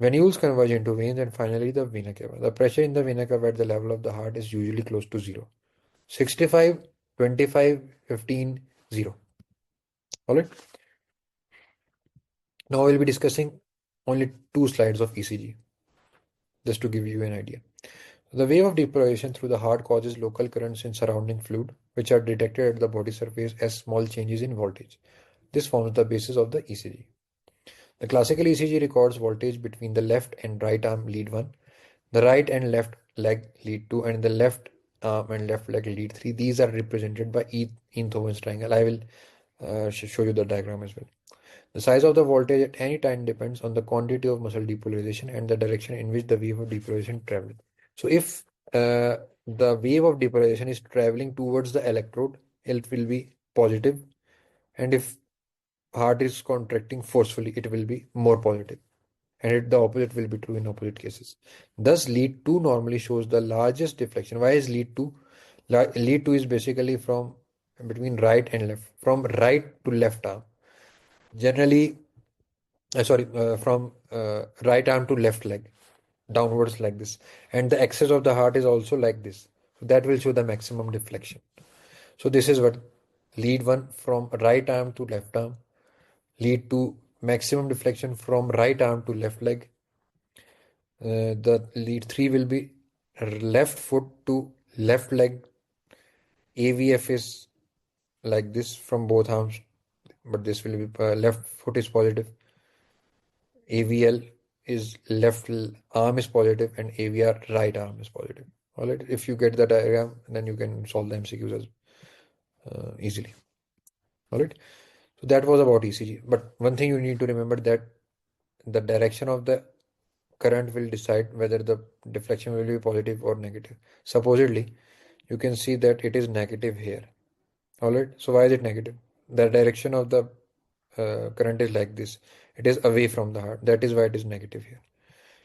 Venules converge into veins and finally the vena cava. The pressure in the vena cava at the level of the heart is usually close to 0. 65, 25, 15, 0. Alright. Now we'll be discussing only 2 slides of ECG, just to give you an idea. The wave of depolarization through the heart causes local currents in surrounding fluid, which are detected at the body surface as small changes in voltage. This forms the basis of the ECG. The classical ECG records voltage between the left and right arm lead 1, the right and left leg lead 2, and the left arm and left leg lead 3. These are represented by Einthoven's triangle. I will show you the diagram as well. The size of the voltage at any time depends on the quantity of muscle depolarization and the direction in which the wave of depolarization travels. So if the wave of depolarization is traveling towards the electrode, it will be positive, and if heart is contracting forcefully, it will be more positive. And the opposite will be true in opposite cases. Thus, lead 2 normally shows the largest deflection. Why is lead 2? Lead 2 is basically from between right and left, from right to left arm. Generally, from right arm to left leg, downwards like this. And the axis of the heart is also like this. So that will show the maximum deflection. So this is what lead 1 from right arm to left arm, lead to maximum deflection from right arm to left leg. The lead 3 will be left foot to left leg. AVF is like this from both arms, but this will be left foot is positive. AVL is left arm is positive, and AVR right arm is positive. All right. If you get the diagram, then you can solve the MCQs as easily. All right. So that was about ECG. But one thing you need to remember that the direction of the current will decide whether the deflection will be positive or negative. Supposedly, you can see that it is negative here. All right. So why is it negative? The direction of the current is like this. It is away from the heart. That is why it is negative here.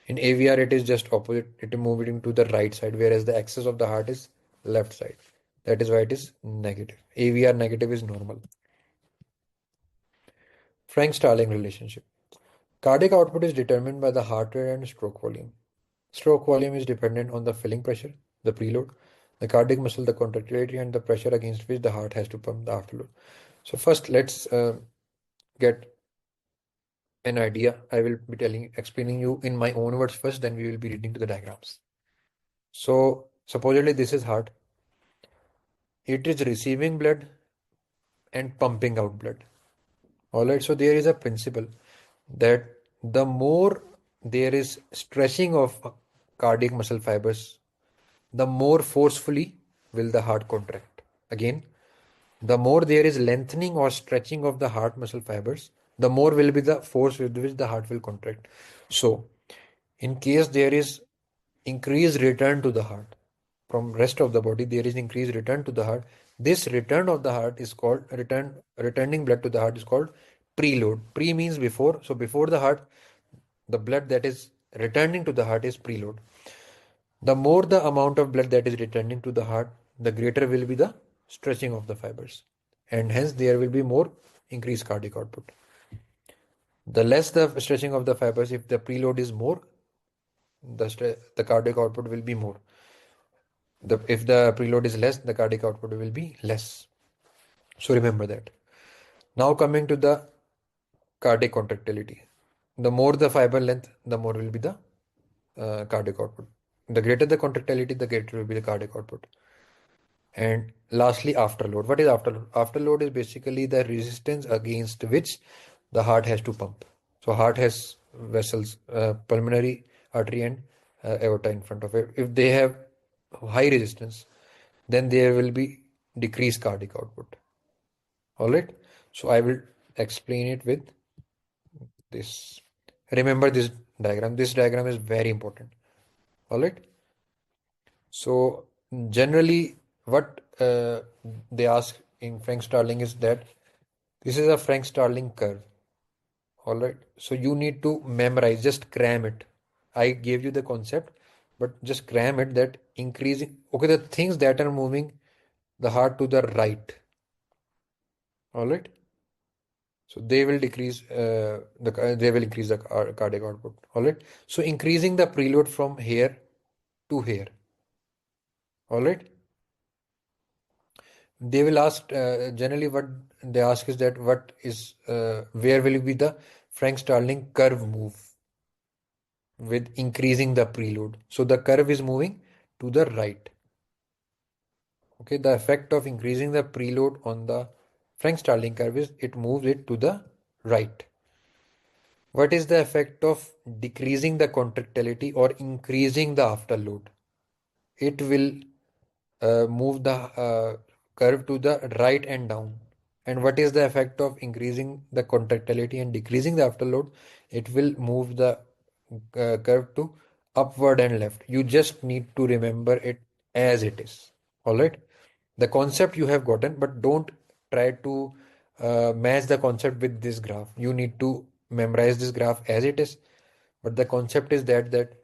In AVR, it is just opposite. It is moving to the right side, whereas the axis of the heart is left side. That is why it is negative. AVR negative is normal. Frank-Starling relationship. Cardiac output is determined by the heart rate and stroke volume. Stroke volume is dependent on the filling pressure, the preload, the cardiac muscle, the contractility, and the pressure against which the heart has to pump the afterload. So first, let's get an idea. I will be explaining you in my own words first, then we will be reading to the diagrams. So supposedly this is heart. It is receiving blood and pumping out blood. All right. So there is a principle that the more there is stretching of cardiac muscle fibers, the more forcefully will the heart contract. Again, the more there is lengthening or stretching of the heart muscle fibers, the more will be the force with which the heart will contract. So, in case there is increased return to the heart from rest of the body, there is increased return to the heart. This return of the heart is called returning blood to the heart is called preload. Pre means before. So before the heart, the blood that is returning to the heart is preload. The more the amount of blood that is returning to the heart, the greater will be the stretching of the fibers, and hence there will be more increased cardiac output. The less the stretching of the fibers, if the preload is more, the cardiac output will be more. If the preload is less, the cardiac output will be less. So remember that. Now coming to the cardiac contractility. The more the fiber length, the more will be the cardiac output. The greater the contractility, the greater will be the cardiac output. And lastly, afterload. What is afterload? Afterload is basically the resistance against which the heart has to pump. So heart has vessels, pulmonary artery and aorta in front of it. If they have high resistance, then there will be decreased cardiac output. All right. So I will explain it with this. Remember this diagram. This diagram is very important. All right. So generally, what they ask in Frank-Starling is that this is a Frank-Starling curve. All right. So you need to memorize, just cram it. I gave you the concept, but just cram it that increasing. Okay, the things that are moving the heart to the right. All right. So they will decrease they will increase the cardiac output. All right. So increasing the preload from here to here. All right. They will ask generally what they ask is that what is where will be the Frank-Starling curve move with increasing the preload. So the curve is moving to the right. Okay, the effect of increasing the preload on the Frank-Starling curve is it moves it to the right. What is the effect of decreasing the contractility or increasing the afterload? It will move the curve to the right and down. And what is the effect of increasing the contractility and decreasing the afterload? It will move the curve to upward and left. You just need to remember it as it is. All right. The concept you have gotten, but don't try to match the concept with this graph. You need to memorize this graph as it is, but the concept is that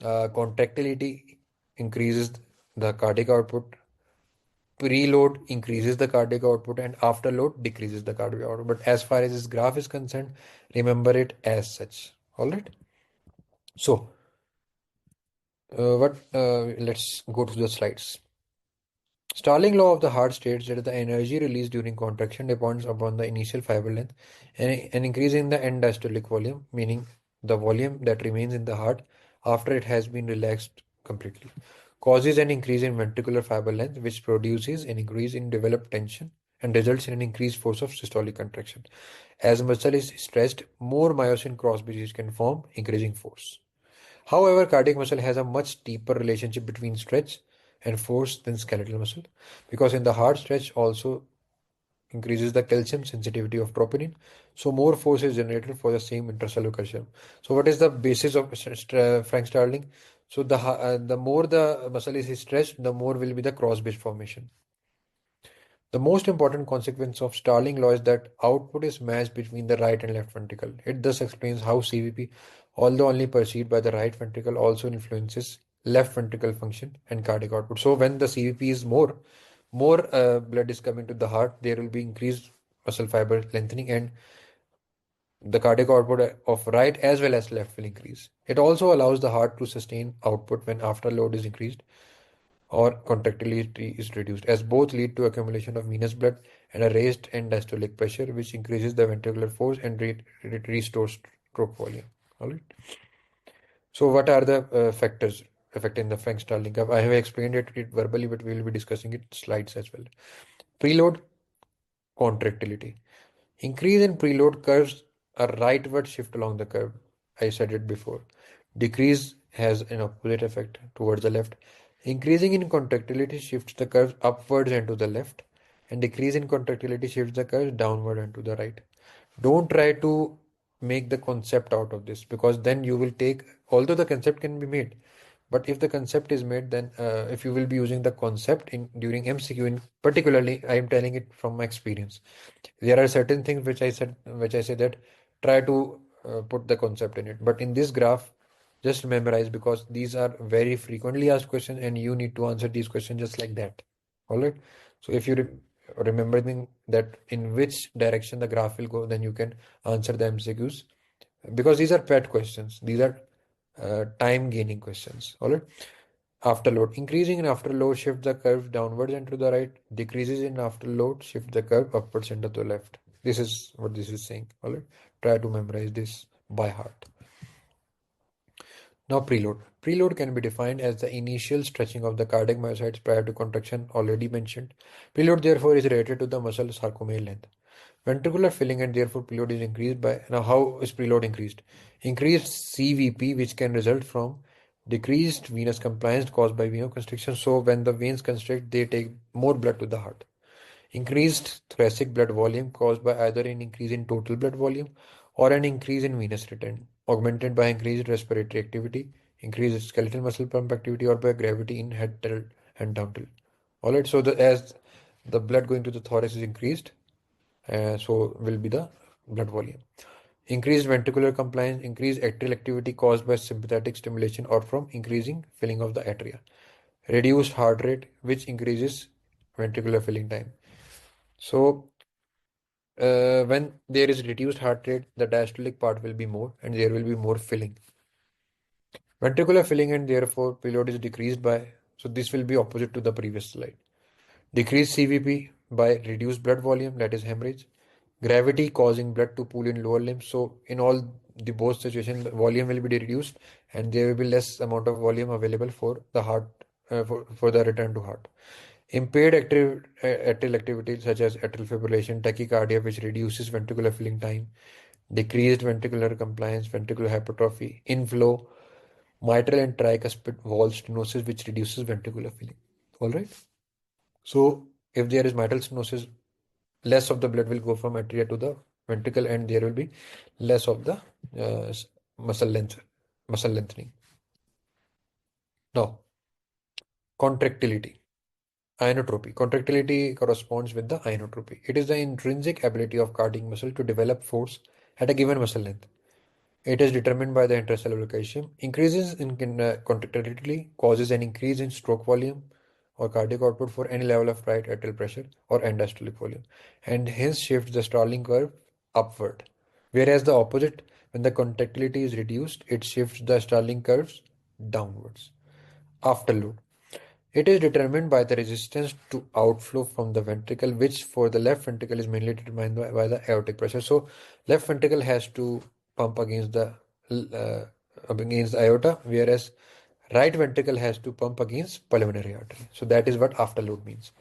contractility increases the cardiac output, preload increases the cardiac output, and afterload decreases the cardiac output. But as far as this graph is concerned, remember it as such. All right. So, what? Let's go to the slides. Starling law of the heart states that the energy released during contraction depends upon the initial fiber length and an increase in the end diastolic volume, meaning the volume that remains in the heart after it has been relaxed completely, causes an increase in ventricular fiber length, which produces an increase in developed tension and results in an increased force of systolic contraction. As muscle is stressed, more myosin cross bridges can form, increasing force. However, cardiac muscle has a much deeper relationship between stretch and force than skeletal muscle, because in the heart, stretch also increases the calcium sensitivity of troponin, so more force is generated for the same intracellular calcium. So what is the basis of Frank-Starling? So the more the muscle is stretched, the more will be the cross bridge formation. The most important consequence of Starling law is that output is matched between the right and left ventricle. It thus explains how CVP, although only perceived by the right ventricle, also influences left ventricle function and cardiac output. So when the CVP is more blood is coming to the heart, there will be increased muscle fiber lengthening, and the cardiac output of right as well as left will increase. It also allows the heart to sustain output when afterload is increased or contractility is reduced, as both lead to accumulation of venous blood and a raised end diastolic pressure, which increases the ventricular force and restores stroke volume. All right. So, what are the factors affecting the Frank-Starling curve? I have explained it verbally, but we will be discussing it slides as well. Preload contractility. Increase in preload curves a rightward shift along the curve. I said it before. Decrease has an opposite effect towards the left. Increasing in contractility shifts the curve upwards and to the left, and decrease in contractility shifts the curve downward and to the right. Don't try to make the concept out of this, because then you will take, although the concept can be made, but if the concept is made, then if you will be using the concept in during MCQ, in particularly, I am telling it from my experience. There are certain things which I say that try to put the concept in it. But in this graph, just memorize, because these are very frequently asked questions and you need to answer these questions just like that. All right. So if you remembering that in which direction the graph will go, then you can answer the MCQs, because these are pet questions. These are time gaining questions. All right. Afterload. Increasing in afterload shift the curve downwards and to the right. Decreases in afterload shift the curve upwards and to the left. This is what this is saying. All right. Try to memorize this by heart. Now preload. Preload can be defined as the initial stretching of the cardiac myocytes prior to contraction already mentioned. Preload therefore is related to the muscle sarcomere length. Ventricular filling and therefore preload is increased by. Now how is preload increased? Increased CVP, which can result from decreased venous compliance caused by vasoconstriction. So when the veins constrict, they take more blood to the heart. Increased thoracic blood volume caused by either an increase in total blood volume or an increase in venous return, augmented by increased respiratory activity, increased skeletal muscle pump activity, or by gravity in head tilt and down tilt. All right. So as the blood going to the thorax is increased, so will be the blood volume. Increased ventricular compliance, increased atrial activity caused by sympathetic stimulation or from increasing filling of the atria. Reduced heart rate, which increases ventricular filling time. So when there is reduced heart rate, the diastolic part will be more and there will be more filling. Ventricular filling and therefore preload is decreased by, so this will be opposite to the previous slide. Decreased CVP by reduced blood volume, that is hemorrhage. Gravity causing blood to pool in lower limbs. So in all the both situations, the volume will be reduced and there will be less amount of volume available for the heart, for the return to heart. Impaired atrial activity such as atrial fibrillation, tachycardia, which reduces ventricular filling time, decreased ventricular compliance, ventricular hypertrophy, inflow, mitral and tricuspid valve stenosis, which reduces ventricular filling. All right. So if there is mitral stenosis, less of the blood will go from atria to the ventricle, and there will be less of the uh, muscle length, muscle lengthening. Now, contractility. Inotropy. Contractility corresponds with the inotropy. It is the intrinsic ability of cardiac muscle to develop force at a given muscle length. It is determined by the intracellular calcium. Increases in contractility causes an increase in stroke volume or cardiac output for any level of right atrial pressure or end diastolic volume, and hence shifts the Starling curve upward. Whereas the opposite, when the contractility is reduced, it shifts the Starling curves downwards. Afterload. It is determined by the resistance to outflow from the ventricle, which for the left ventricle is mainly determined by the aortic pressure. So left ventricle has to pump against the aorta, whereas right ventricle has to pump against pulmonary artery. So that is what afterload means.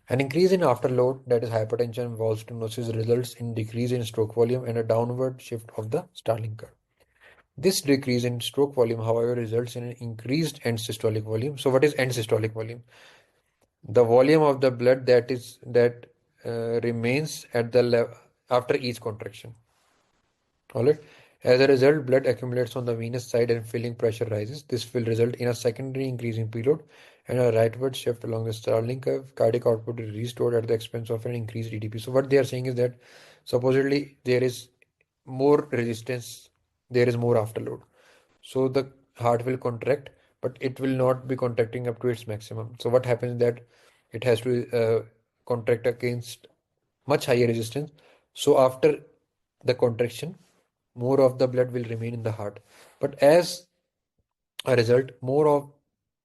An increase in afterload, that is hypertension, valve stenosis, results in decrease in stroke volume and a downward shift of the Starling curve. This decrease in stroke volume, however, results in an increased end systolic volume. So what is end systolic volume? The volume of the blood that remains at the level after each contraction. All right. As a result, blood accumulates on the venous side and filling pressure rises. This will result in a secondary increase in preload and a rightward shift along the Starling curve. Cardiac output is restored at the expense of an increased EDP. So what they are saying is that supposedly there is more resistance, there is more afterload. So the heart will contract, but it will not be contracting up to its maximum. So what happens that it has to contract against much higher resistance. So after the contraction, more of the blood will remain in the heart. But as a result, more of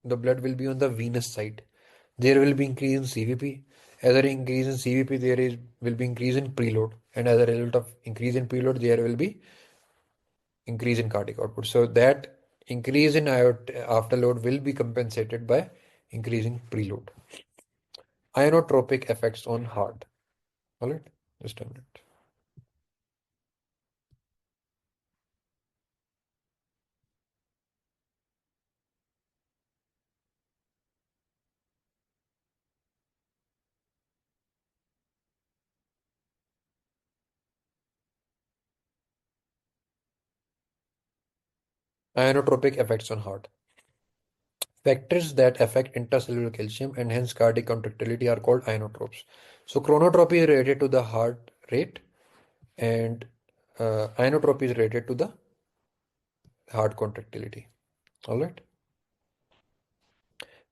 the blood will be on the venous side. There will be increase in CVP. As an increase in CVP, will be increase in preload, and as a result of increase in preload, there will be increase in cardiac output. So that increase in afterload will be compensated by increasing preload. Inotropic effects on heart. All right, just a minute. Inotropic effects on heart. Factors that affect intracellular calcium and hence cardiac contractility are called inotropes. So chronotropy is related to the heart rate, and inotropy is related to the heart contractility. All right.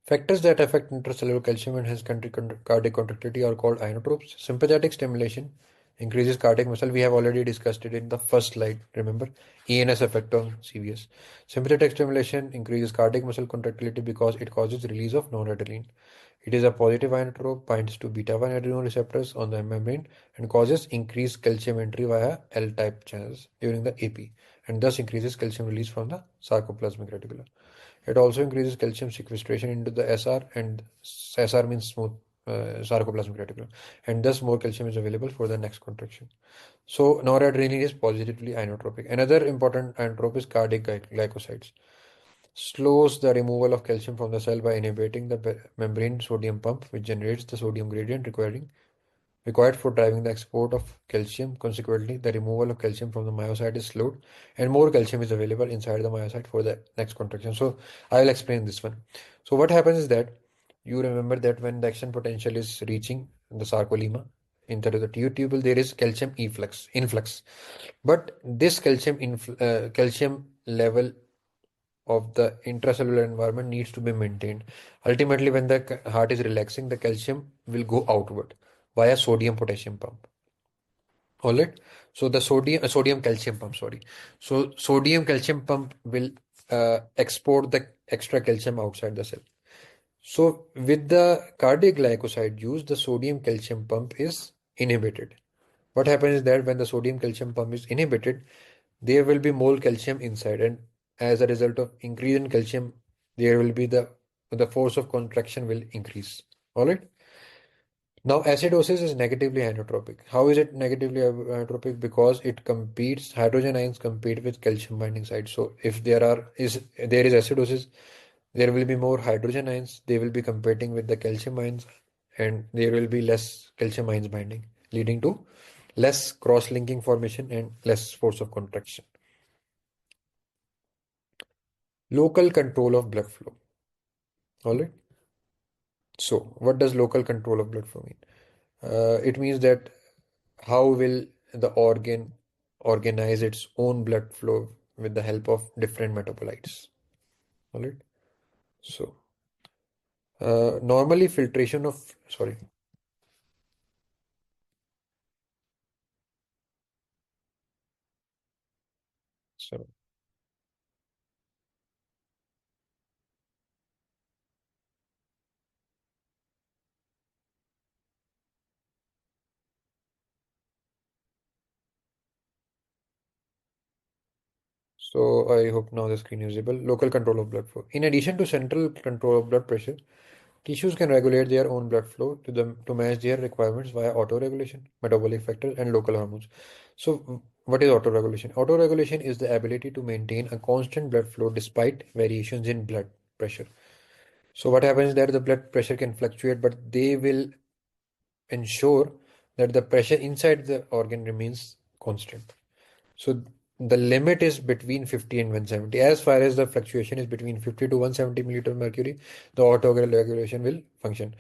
Factors that affect intracellular calcium and hence cardiac contractility are called inotropes. Sympathetic stimulation increases cardiac muscle. We have already discussed it in the first slide. Remember, ENS effect on CVS. Sympathetic stimulation increases cardiac muscle contractility because it causes release of noradrenaline. It is a positive inotrope, binds to beta-1 adrenoreceptors on the membrane and causes increased calcium entry via L-type channels during the AP, and thus increases calcium release from the sarcoplasmic reticulum. It also increases calcium sequestration into the SR, and SR means smooth sarcoplasmic reticulum, and thus more calcium is available for the next contraction. So noradrenaline is positively inotropic. Another important inotrope is cardiac glycosides. Slows the removal of calcium from the cell by inhibiting the membrane sodium pump, which generates the sodium gradient required for driving the export of calcium. Consequently, the removal of calcium from the myocyte is slowed and more calcium is available inside the myocyte for the next contraction. So I will explain this one. So what happens is that you remember that when the action potential is reaching the sarcolemma into the tubule, there is calcium influx. But this calcium level of the intracellular environment needs to be maintained. Ultimately, when the heart is relaxing, the calcium will go outward via sodium potassium pump. All right. So the sodium calcium pump, sorry. So sodium calcium pump will export the extra calcium outside the cell. So with the cardiac glycoside use, the sodium calcium pump is inhibited. What happens is that when the sodium calcium pump is inhibited, there will be more calcium inside, and as a result of increase in calcium, there will be the force of contraction will increase. All right. Now, acidosis is negatively inotropic. How is it negatively inotropic? Because it competes, hydrogen ions compete with calcium binding sites. So if there is acidosis, there will be more hydrogen ions. They will be competing with the calcium ions, and there will be less calcium ions binding, leading to less cross-linking formation and less force of contraction. Local control of blood flow. All right. So, what does local control of blood flow mean? It means that how will the organ organize its own blood flow with the help of different metabolites. All right. So, normally filtration of, sorry. So, so I hope now the screen is visible. Local control of blood flow. In addition to central control of blood pressure, tissues can regulate their own blood flow to match their requirements via autoregulation, metabolic factors, and local hormones. So, what is autoregulation? Autoregulation is the ability to maintain a constant blood flow despite variations in blood pressure. So, what happens is that the blood pressure can fluctuate, but they will ensure that the pressure inside the organ remains constant. So the limit is between 50 and 170. As far as the fluctuation is between 50 to 170 milliliter mercury, the auto-regulation will function.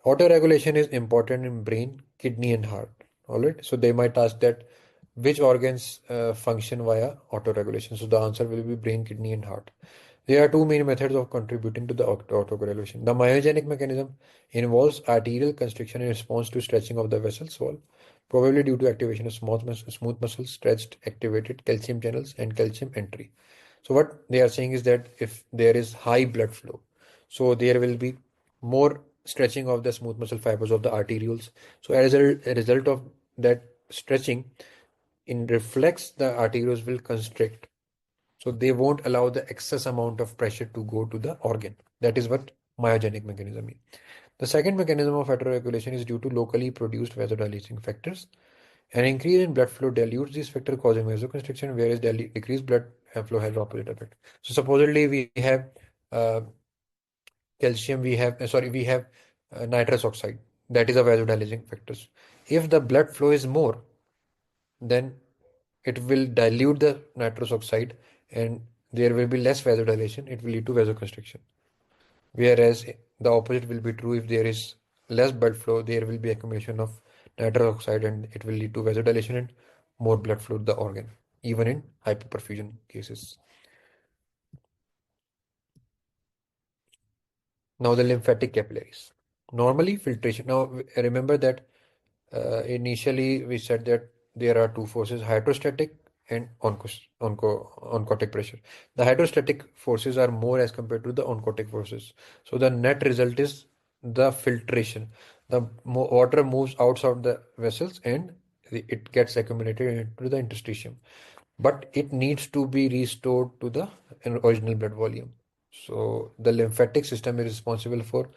Auto-regulation is important in brain, kidney, and heart. All right. So they might ask that which organs function via auto-regulation. So the answer will be brain, kidney, and heart. There are two main methods of contributing to the autocoagulation. The myogenic mechanism involves arterial constriction in response to stretching of the vessels wall, probably due to activation of smooth muscles, stretched, activated calcium channels, and calcium entry. So what they are saying is that if there is high blood flow, so there will be more stretching of the smooth muscle fibers of the arterioles. So as a result of that stretching, in reflex, the arterioles will constrict, so they won't allow the excess amount of pressure to go to the organ. That is what myogenic mechanism means. The second mechanism of autoregulation is due to locally produced vasodilating factors. An increase in blood flow dilutes these factors, causing vasoconstriction, whereas decreased blood flow has opposite effect. So supposedly we have uh, calcium, we have nitrous oxide. That is a vasodilating factors. If the blood flow is more, then it will dilute the nitrous oxide and there will be less vasodilation. It will lead to vasoconstriction. Whereas the opposite will be true. If there is less blood flow, there will be accumulation of nitrous oxide and it will lead to vasodilation and more blood flow to the organ, even in hypoperfusion cases. Now the lymphatic capillaries. Normally filtration. Now remember that initially we said that there are two forces, hydrostatic and oncotic pressure. The hydrostatic forces are more as compared to the oncotic forces. So the net result is the filtration. The water moves outside the vessels and it gets accumulated into the interstitium. But it needs to be restored to the original blood volume. So the lymphatic system is responsible for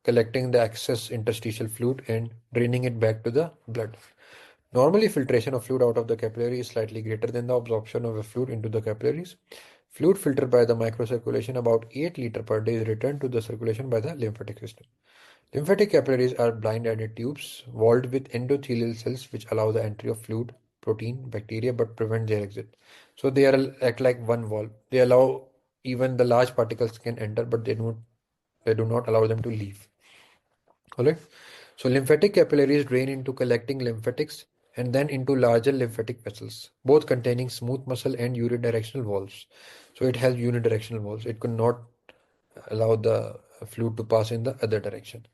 collecting the excess interstitial fluid and draining it back to the blood. Normally, filtration of fluid out of the capillary is slightly greater than the absorption of a fluid into the capillaries. Fluid filtered by the microcirculation, about 8 liters per day, is returned to the circulation by the lymphatic system. Lymphatic capillaries are blind-ended tubes walled with endothelial cells which allow the entry of fluid, protein, bacteria, but prevent their exit. So they are act like one wall. They allow even the large particles can enter, but they do not allow them to leave. Alright. So lymphatic capillaries drain into collecting lymphatics and then into larger lymphatic vessels, both containing smooth muscle and unidirectional valves. So it has unidirectional valves. It could not allow the fluid to pass in the other direction.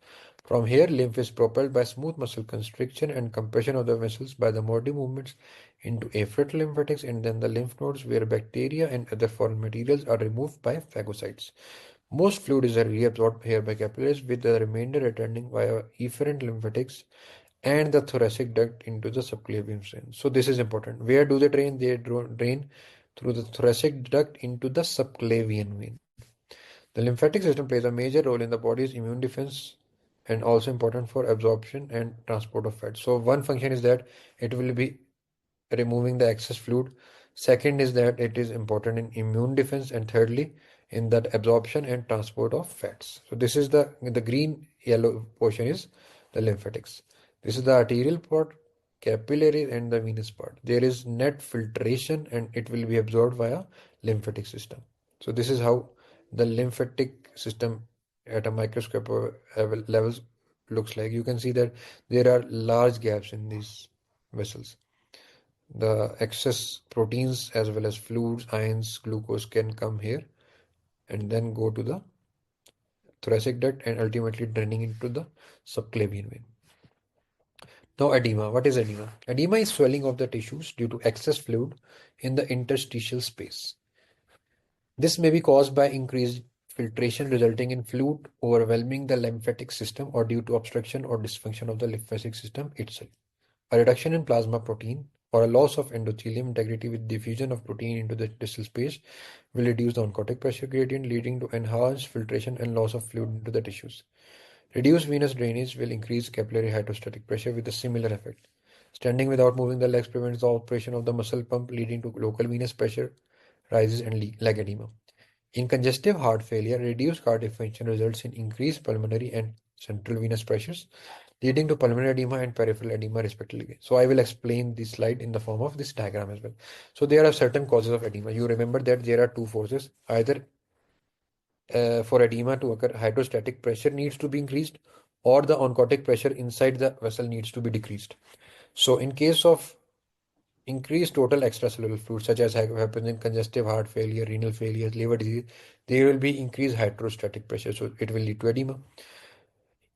From here, lymph is propelled by smooth muscle constriction and compression of the vessels by the Mordi movements into afferent lymphatics and then the lymph nodes where bacteria and other foreign materials are removed by phagocytes. Most fluid is reabsorbed here by capillaries with the remainder returning via efferent lymphatics and the thoracic duct into the subclavian vein. So this is important. Where do they drain? They drain through the thoracic duct into the subclavian vein. The lymphatic system plays a major role in the body's immune defense and also important for absorption and transport of fat. So one function is that it will be removing the excess fluid. Second is that it is important in immune defense, and thirdly, in that absorption and transport of fats. So this is the green yellow portion is the lymphatics. This is the arterial part, capillary, and the venous part. There is net filtration, and it will be absorbed via lymphatic system. So this is how the lymphatic system at a microscopic levels looks like. You can see that there are large gaps in these vessels. The excess proteins as well as fluids, ions, glucose can come here and then go to the thoracic duct and ultimately draining into the subclavian vein. Now, edema. What is edema? Edema is swelling of the tissues due to excess fluid in the interstitial space. This may be caused by increased filtration resulting in fluid overwhelming the lymphatic system or due to obstruction or dysfunction of the lymphatic system itself. A reduction in plasma protein or a loss of endothelium integrity with diffusion of protein into the distal space will reduce the oncotic pressure gradient, leading to enhanced filtration and loss of fluid into the tissues. Reduced venous drainage will increase capillary hydrostatic pressure with a similar effect. Standing without moving the legs prevents the operation of the muscle pump, leading to local venous pressure rises and leg edema. In congestive heart failure, reduced cardiac function results in increased pulmonary and central venous pressures, leading to pulmonary edema and peripheral edema respectively. So I will explain this slide in the form of this diagram as well. So there are certain causes of edema. You remember that there are two forces. Either for edema to occur, hydrostatic pressure needs to be increased or the oncotic pressure inside the vessel needs to be decreased. So in case of increased total extracellular fluid, such as happens in congestive heart failure, renal failure, liver disease, there will be increased hydrostatic pressure. So it will lead to edema.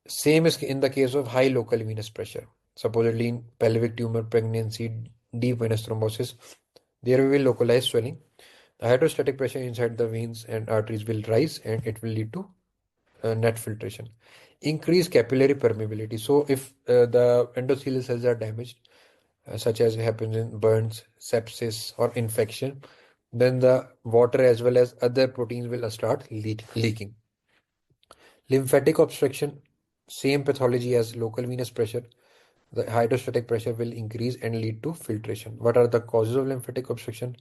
Same is in the case of high local venous pressure. Supposedly in pelvic tumor, pregnancy, deep venous thrombosis, there will be localized swelling. The hydrostatic pressure inside the veins and arteries will rise and it will lead to net filtration. Increased capillary permeability. So if the endothelial cells are damaged, such as happens in burns, sepsis, or infection, then the water as well as other proteins will start leaking. Lymphatic obstruction, same pathology as local venous pressure. The hydrostatic pressure will increase and lead to filtration. What are the causes of lymphatic obstruction?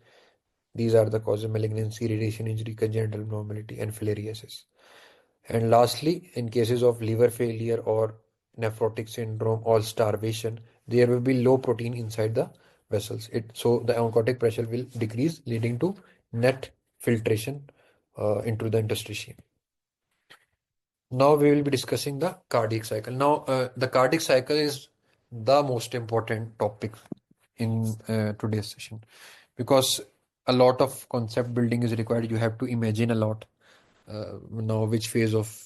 These are the causes: malignancy, radiation injury, congenital abnormality, and filariasis. And lastly, in cases of liver failure or nephrotic syndrome or starvation, there will be low protein inside the vessels. So the oncotic pressure will decrease, leading to net filtration into the interstitium. Now we will be discussing the cardiac cycle. Now the cardiac cycle is the most important topic in today's session because a lot of concept building is required. You have to imagine a lot. Now which phase of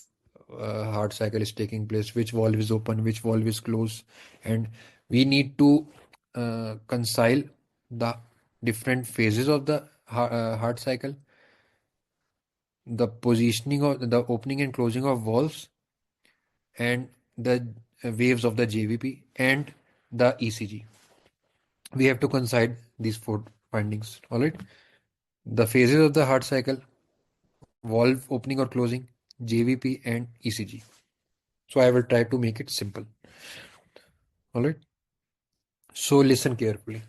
heart cycle is taking place, which valve is open, which valve is closed, and we need to reconcile the different phases of the heart cycle, the positioning of the opening and closing of valves, and the waves of the JVP and the ECG. We have to coincide these four findings. All right. The phases of the heart cycle: valve opening or closing, JVP, and ECG. So I will try to make it simple. All right. So listen carefully.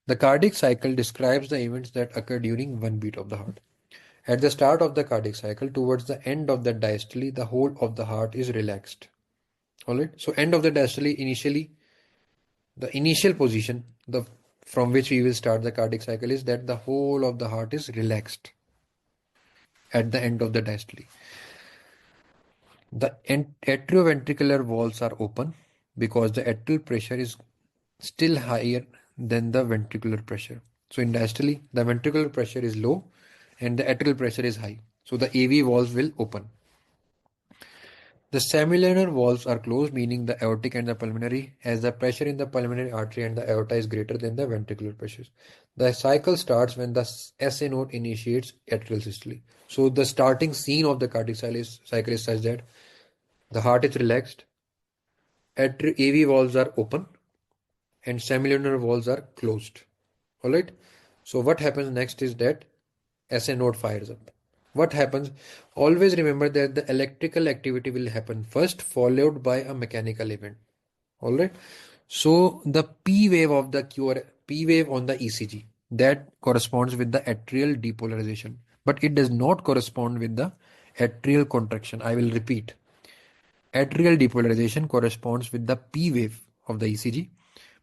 The cardiac cycle describes the events that occur during one beat of the heart. At the start of the cardiac cycle, towards the end of the diastole, the whole of the heart is relaxed. All right. So end of the diastole, initially, the initial position, from which we will start the cardiac cycle, is that the whole of the heart is relaxed at the end of the diastole. The atrioventricular walls are open because the atrial pressure is still higher than the ventricular pressure. So in diastole, the ventricular pressure is low and the atrial pressure is high. So the AV valves will open. The semilunar valves are closed, meaning the aortic and the pulmonary, as the pressure in the pulmonary artery and the aorta is greater than the ventricular pressures. The cycle starts when the SA node initiates atrial systole. So the starting scene of the cardiac cycle is such that the heart is relaxed, AV valves are open, and semilunar valves are closed. All right. So what happens next is that SA node fires up. What happens? Always remember that the electrical activity will happen first, followed by a mechanical event. All right. So the P wave of the P wave on the ECG, that corresponds with the atrial depolarization, but it does not correspond with the atrial contraction. I will repeat. Atrial depolarization corresponds with the P wave of the ECG,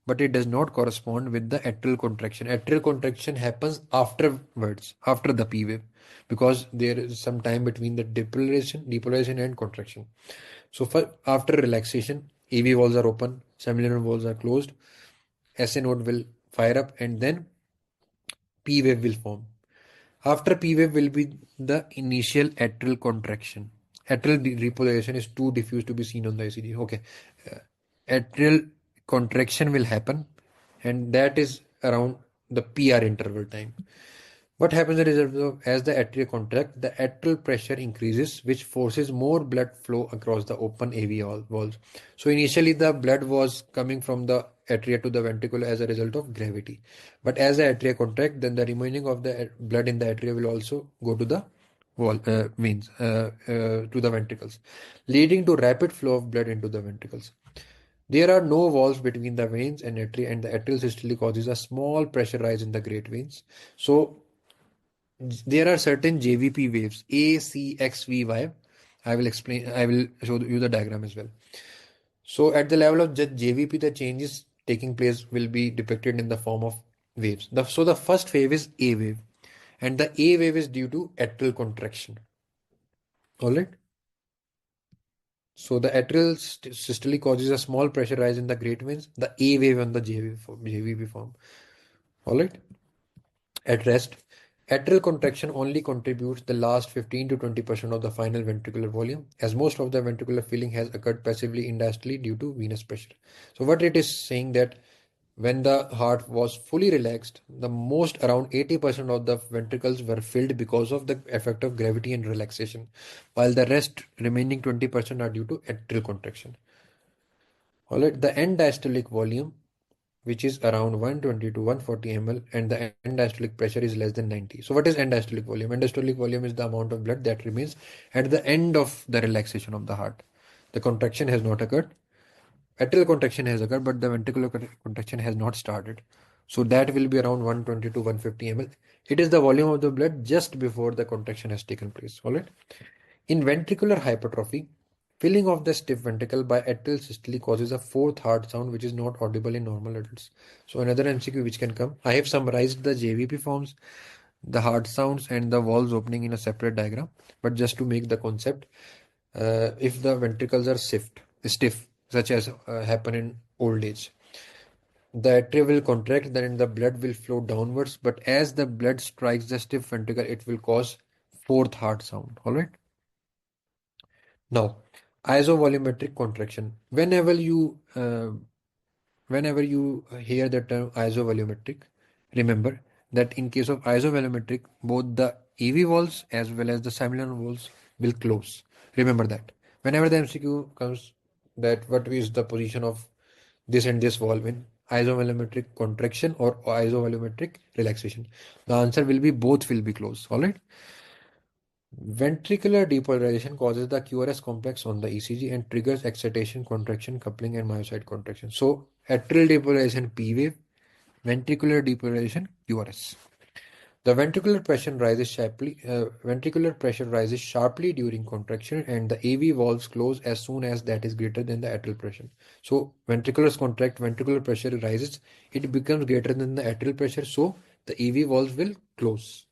but it does not correspond with the atrial contraction. Atrial contraction happens afterwards, after the P wave, because there is some time between the depolarization and contraction. So after relaxation, AV valves are open, semilunar valves are closed, SA node will fire up, and then P wave will form. After P wave will be the initial atrial contraction. Atrial repolarization is too diffuse to be seen on the ECG. Okay. Uh, Atrial contraction will happen, and that is around the PR interval time. What happens as a result of as the atria contract, the atrial pressure increases, which forces more blood flow across the open AV valves. So initially the blood was coming from the atria to the ventricle as a result of gravity. But as the atria contract, then the remaining of the blood in the atria will also go to the veins, to the ventricles, leading to rapid flow of blood into the ventricles. There are no walls between the veins and atria, and the atrial systole causes a small pressure rise in the great veins. So there are certain JVP waves, A, C, X, V, Y. I will explain, I will show you the diagram as well. So at the level of JVP, the changes taking place will be depicted in the form of waves. So the first wave is A wave, and the A wave is due to atrial contraction. All right. So the atrial systole causes a small pressure rise in the great veins. The A wave and the JVP form. All right. At rest, atrial contraction only contributes the last 15 to 20% of the final ventricular volume, as most of the ventricular filling has occurred passively in diastole due to venous pressure. So what it is saying that when the heart was fully relaxed, the most around 80% of the ventricles were filled because of the effect of gravity and relaxation, while the rest remaining 20% are due to atrial contraction. Alright, the end diastolic volume, which is around 120 to 140 ml, and the end diastolic pressure is less than 90. So what is end diastolic volume? End diastolic volume is the amount of blood that remains at the end of the relaxation of the heart. The contraction has not occurred. Atrial contraction has occurred, but the ventricular contraction has not started. So that will be around 120 to 150 ml. It is the volume of the blood just before the contraction has taken place. All right. In ventricular hypertrophy, filling of the stiff ventricle by atrial systole causes a fourth heart sound which is not audible in normal adults. So another MCQ which can come. I have summarized the JVP forms, the heart sounds, and the valves opening in a separate diagram. But just to make the concept, if the ventricles are stiff, such as happen in old age, the atria will contract, then the blood will flow downwards. But as the blood strikes the stiff ventricle, it will cause fourth heart sound. All right. Now, isovolumetric contraction. Whenever you hear the term isovolumetric, remember that in case of isovolumetric, both the AV walls as well as the semilunar walls will close. Remember that. Whenever the MCQ comes, that what is the position of this and this valve in isovolumetric contraction or isovolumetric relaxation, the answer will be both will be closed. All right. Ventricular depolarization causes the QRS complex on the ECG and triggers excitation, contraction, coupling, and myocyte contraction. So, atrial depolarization P wave, ventricular depolarization QRS. The ventricular pressure rises sharply during contraction, and the AV valves close as soon as that is greater than the atrial pressure. So, ventriculars contract, ventricular pressure rises, it becomes greater than the atrial pressure, so the AV valves will close.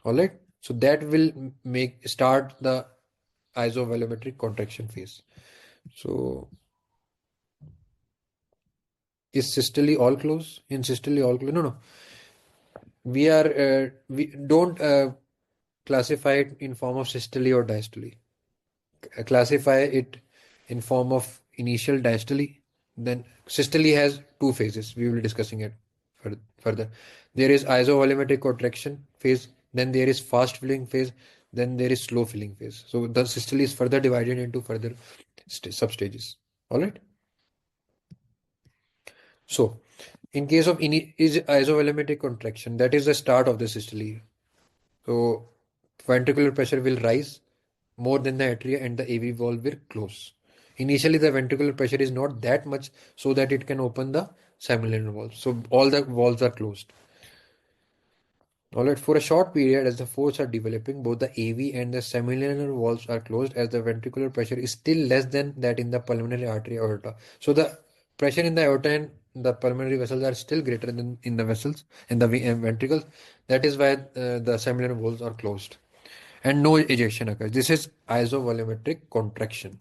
All right. So that will make start the isovolumetric contraction phase. So is systole all close? In systole all close? No. We don't classify it in form of systole or diastole. Classify it in form of initial diastole. Then systole has two phases. We will be discussing it further. There is isovolumetric contraction phase. Then there is fast filling phase. Then there is slow filling phase. So the systole is further divided into further substages. All right. So in case of is isovolumetric contraction, that is the start of the systole. So ventricular pressure will rise more than the atria and the AV valve will close. Initially, the ventricular pressure is not that much so that it can open the semilunar valves. So all the valves are closed. Alright, for a short period as the folds are developing, both the AV and the semilunar valves are closed as the ventricular pressure is still less than that in the pulmonary artery aorta. So the pressure in the aorta and the pulmonary vessels are still greater than in the vessels in the ventricles. That is why the semilunar walls are closed and no ejection occurs. This is isovolumetric contraction.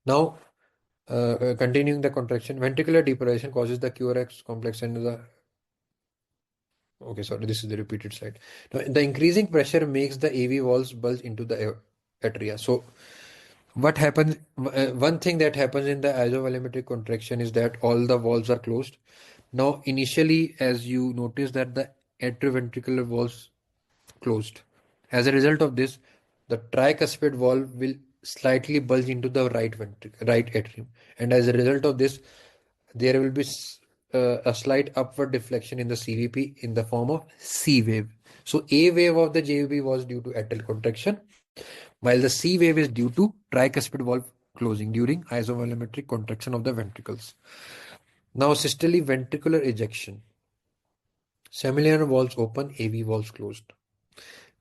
Now, continuing the contraction, ventricular depolarization causes the QRX complex and the okay, sorry, this is the repeated slide. Now, the increasing pressure makes the AV walls bulge into the atria. So, what happens? One thing that happens in the isovolumetric contraction is that all the walls are closed. Now, initially, as you notice that the atrioventricular walls closed. As a result of this, the tricuspid valve will slightly bulge into the right atrium, and as a result of this, there will be a slight upward deflection in the CVP in the form of C wave. So A wave of the JVP was due to atrial contraction, while the C wave is due to tricuspid valve closing during isovolumetric contraction of the ventricles. Now, systole ventricular ejection. Semilunar walls open, AV walls closed.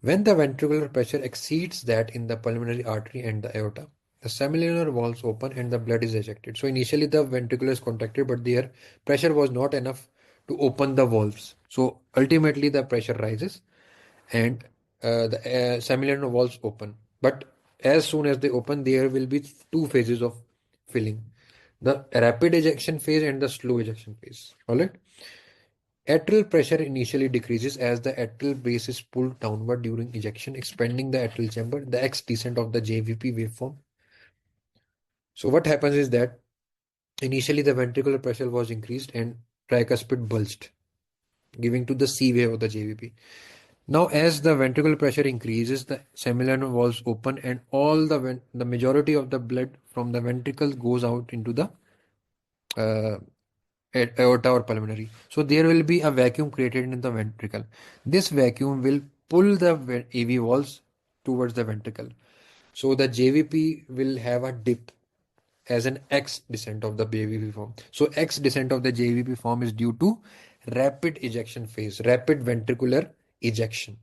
When the ventricular pressure exceeds that in the pulmonary artery and the aorta, the semilunar walls open and the blood is ejected. So initially the ventricle is contracted, but their pressure was not enough to open the valves. So ultimately the pressure rises and the semilunar walls open. But as soon as they open, there will be two phases of filling: the rapid ejection phase and the slow ejection phase. All right. Atrial pressure initially decreases as the atrial base is pulled downward during ejection, expanding the atrial chamber, the X descent of the JVP waveform. So what happens is that initially the ventricular pressure was increased and tricuspid bulged, giving to the C wave of the JVP. Now, as the ventricular pressure increases, the semilunar walls open and all the majority of the blood from the ventricle goes out into the uh, aorta or pulmonary. So there will be a vacuum created in the ventricle. This vacuum will pull the AV walls towards the ventricle. So the JVP will have a dip as an X descent of the JVP form. So X descent of the JVP form is due to rapid ejection phase, rapid ventricular ejection.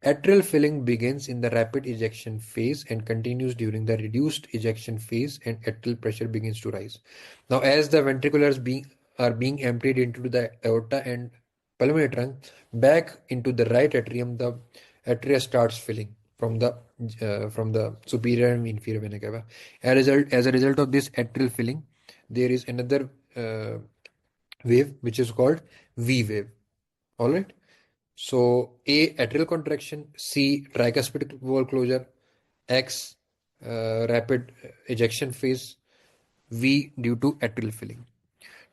Atrial filling begins in the rapid ejection phase and continues during the reduced ejection phase, and atrial pressure begins to rise. Now, as the ventriculars are being emptied into the aorta and pulmonary trunk back into the right atrium, the atria starts filling from the superior and inferior vena cava. As a result of this atrial filling, there is another wave which is called V wave. All right. So A, atrial contraction; C, tricuspid valve closure; X, rapid ejection phase; V, due to atrial filling.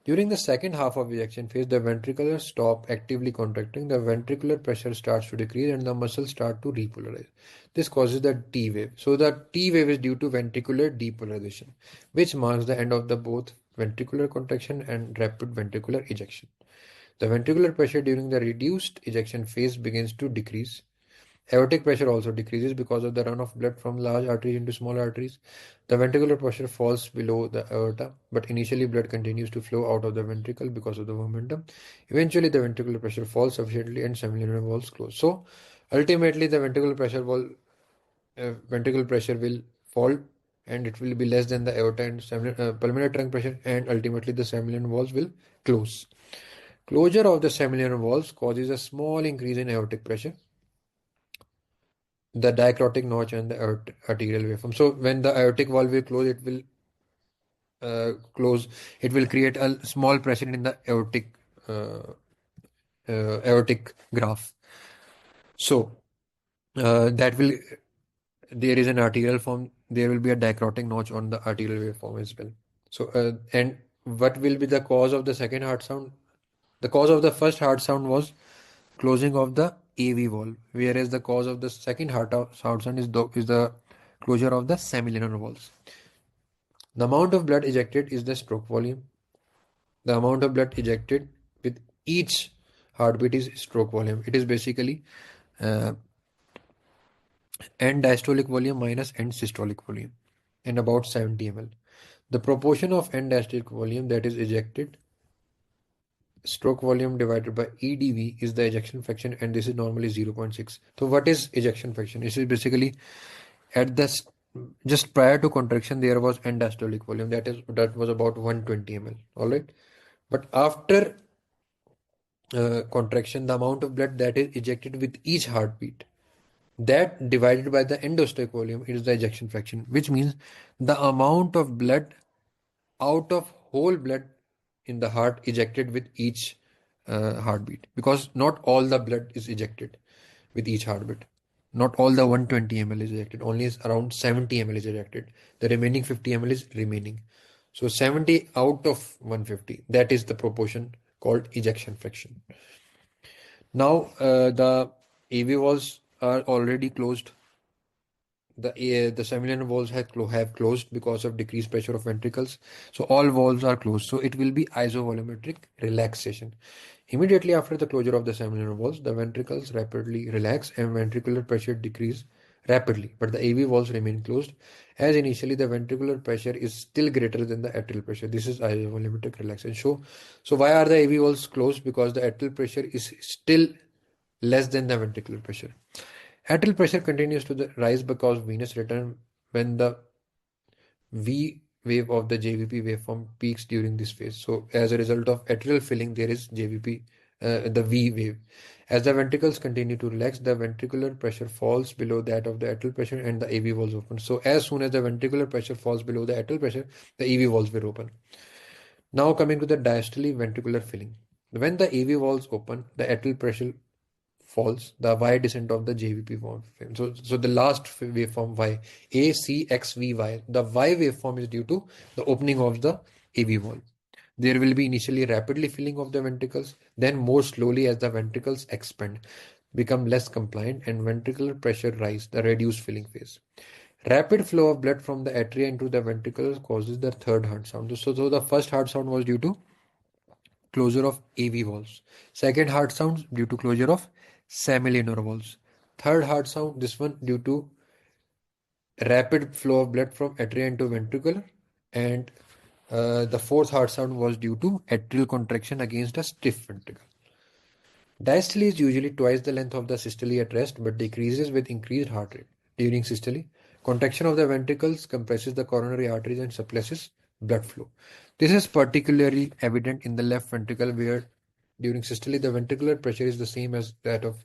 During the second half of ejection phase, the ventriculars stop actively contracting, the ventricular pressure starts to decrease, and the muscles start to repolarize. This causes the T wave. So the T wave is due to ventricular depolarization, which marks the end of the both ventricular contraction and rapid ventricular ejection. The ventricular pressure during the reduced ejection phase begins to decrease. Aortic pressure also decreases because of the run of blood from large arteries into small arteries. The ventricular pressure falls below the aorta, but initially blood continues to flow out of the ventricle because of the momentum. Eventually, the ventricular pressure falls sufficiently and semilunar walls close. So, ultimately, the ventricular pressure will fall and it will be less than the aorta and pulmonary trunk pressure, and ultimately the semilunar walls will close. Closure of the semilunar walls causes a small increase in aortic pressure, the dicrotic notch, and the arterial waveform. So when the aortic valve will close, it will create a small pressure in the uh, aortic graph. So that will there is an arterial form. There will be a dicrotic notch on the arterial waveform as well. So and what will be the cause of the second heart sound? The cause of the first heart sound was closing of the AV valve, whereas the cause of the second heart sound is the closure of the semilunar valves. The amount of blood ejected is the stroke volume. The amount of blood ejected with each heartbeat is stroke volume. It is basically uh, end diastolic volume minus end systolic volume in about 70 ml. The proportion of end diastolic volume that is ejected stroke volume divided by EDV is the ejection fraction, and this is normally 0.6. So what is ejection fraction? This is basically at the just prior to contraction, there was end diastolic volume that was about 120 ml. All right, but after contraction, the amount of blood that is ejected with each heartbeat, that divided by the endosteric volume, is the ejection fraction, which means the amount of blood out of whole blood in the heart ejected with each heartbeat, because not all the blood is ejected with each heartbeat. Not all the 120 ml is ejected, only is around 70 ml is ejected. The remaining 50 ml is remaining. So 70 out of 150, that is the proportion called ejection fraction. Now the AV valves are already closed. The semilunar valves have closed because of decreased pressure of ventricles. So all valves are closed. So it will be isovolumetric relaxation. Immediately after the closure of the semilunar valves, the ventricles rapidly relax and ventricular pressure decrease rapidly. But the AV valves remain closed, as initially the ventricular pressure is still greater than the atrial pressure. This is isovolumetric relaxation. So why are the AV valves closed? Because the atrial pressure is still less than the ventricular pressure. Atrial pressure continues to rise because venous return when the V wave of the JVP waveform peaks during this phase. So as a result of atrial filling, there is JVP, the V wave. As the ventricles continue to relax, the ventricular pressure falls below that of the atrial pressure and the AV valves open. So as soon as the ventricular pressure falls below the atrial pressure, the AV valves will open. Now coming to the diastole ventricular filling. When the AV valves open, the atrial pressure falls, the y descent of the JVP waveform. So the last waveform y, ACXVY, the y waveform is due to the opening of the AV valve. There will be initially rapidly filling of the ventricles, then more slowly as the ventricles expand, become less compliant, and ventricular pressure rise, the reduced filling phase. Rapid flow of blood from the atria into the ventricles causes the third heart sound. So the first heart sound was due to closure of AV valves. Second heart sound due to closure of semilunar valves. Third heart sound, this one due to rapid flow of blood from atria into ventricular. And the fourth heart sound was due to atrial contraction against a stiff ventricle. Diastole is usually twice the length of the systole at rest, but decreases with increased heart rate. During systole, contraction of the ventricles compresses the coronary arteries and suppresses blood flow. This is particularly evident in the left ventricle, where during systole the ventricular pressure is the same as that of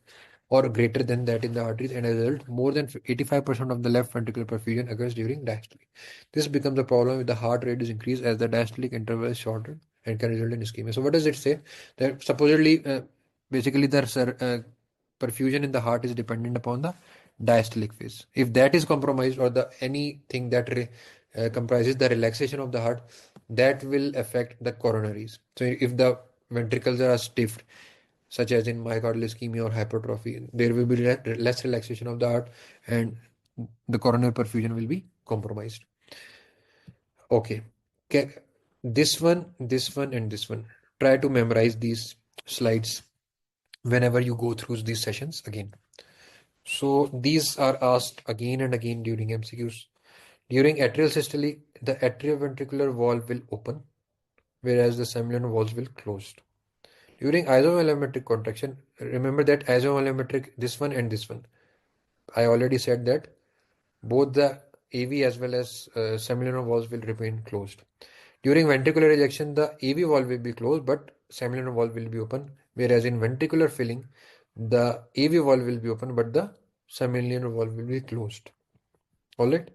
or greater than that in the arteries, and as a result, more than 85% of the left ventricular perfusion occurs during diastole. This becomes a problem if the heart rate is increased, as the diastolic interval is shorter and can result in ischemia. So what does it say? That supposedly basically the perfusion in the heart is dependent upon the diastolic phase. If that is compromised, or the anything that comprises the relaxation of the heart, that will affect the coronaries. So if the ventricles are stiff, such as in myocardial ischemia or hypertrophy, there will be less relaxation of the heart, and the coronary perfusion will be compromised. Okay. This one, and this one. Try to memorize these slides whenever you go through these sessions again. So these are asked again and again during MCQs. During atrial systole, the atrioventricular valve will open, whereas the semilunar valves will close. During isovolumetric contraction, remember that isovolumetric, this one and this one. I already said that both the AV as well as semilunar valves will remain closed. During ventricular ejection, the AV valve will be closed, but semilunar valve will be open. Whereas in ventricular filling, the AV valve will be open, but the semilunar valve will be closed. Alright.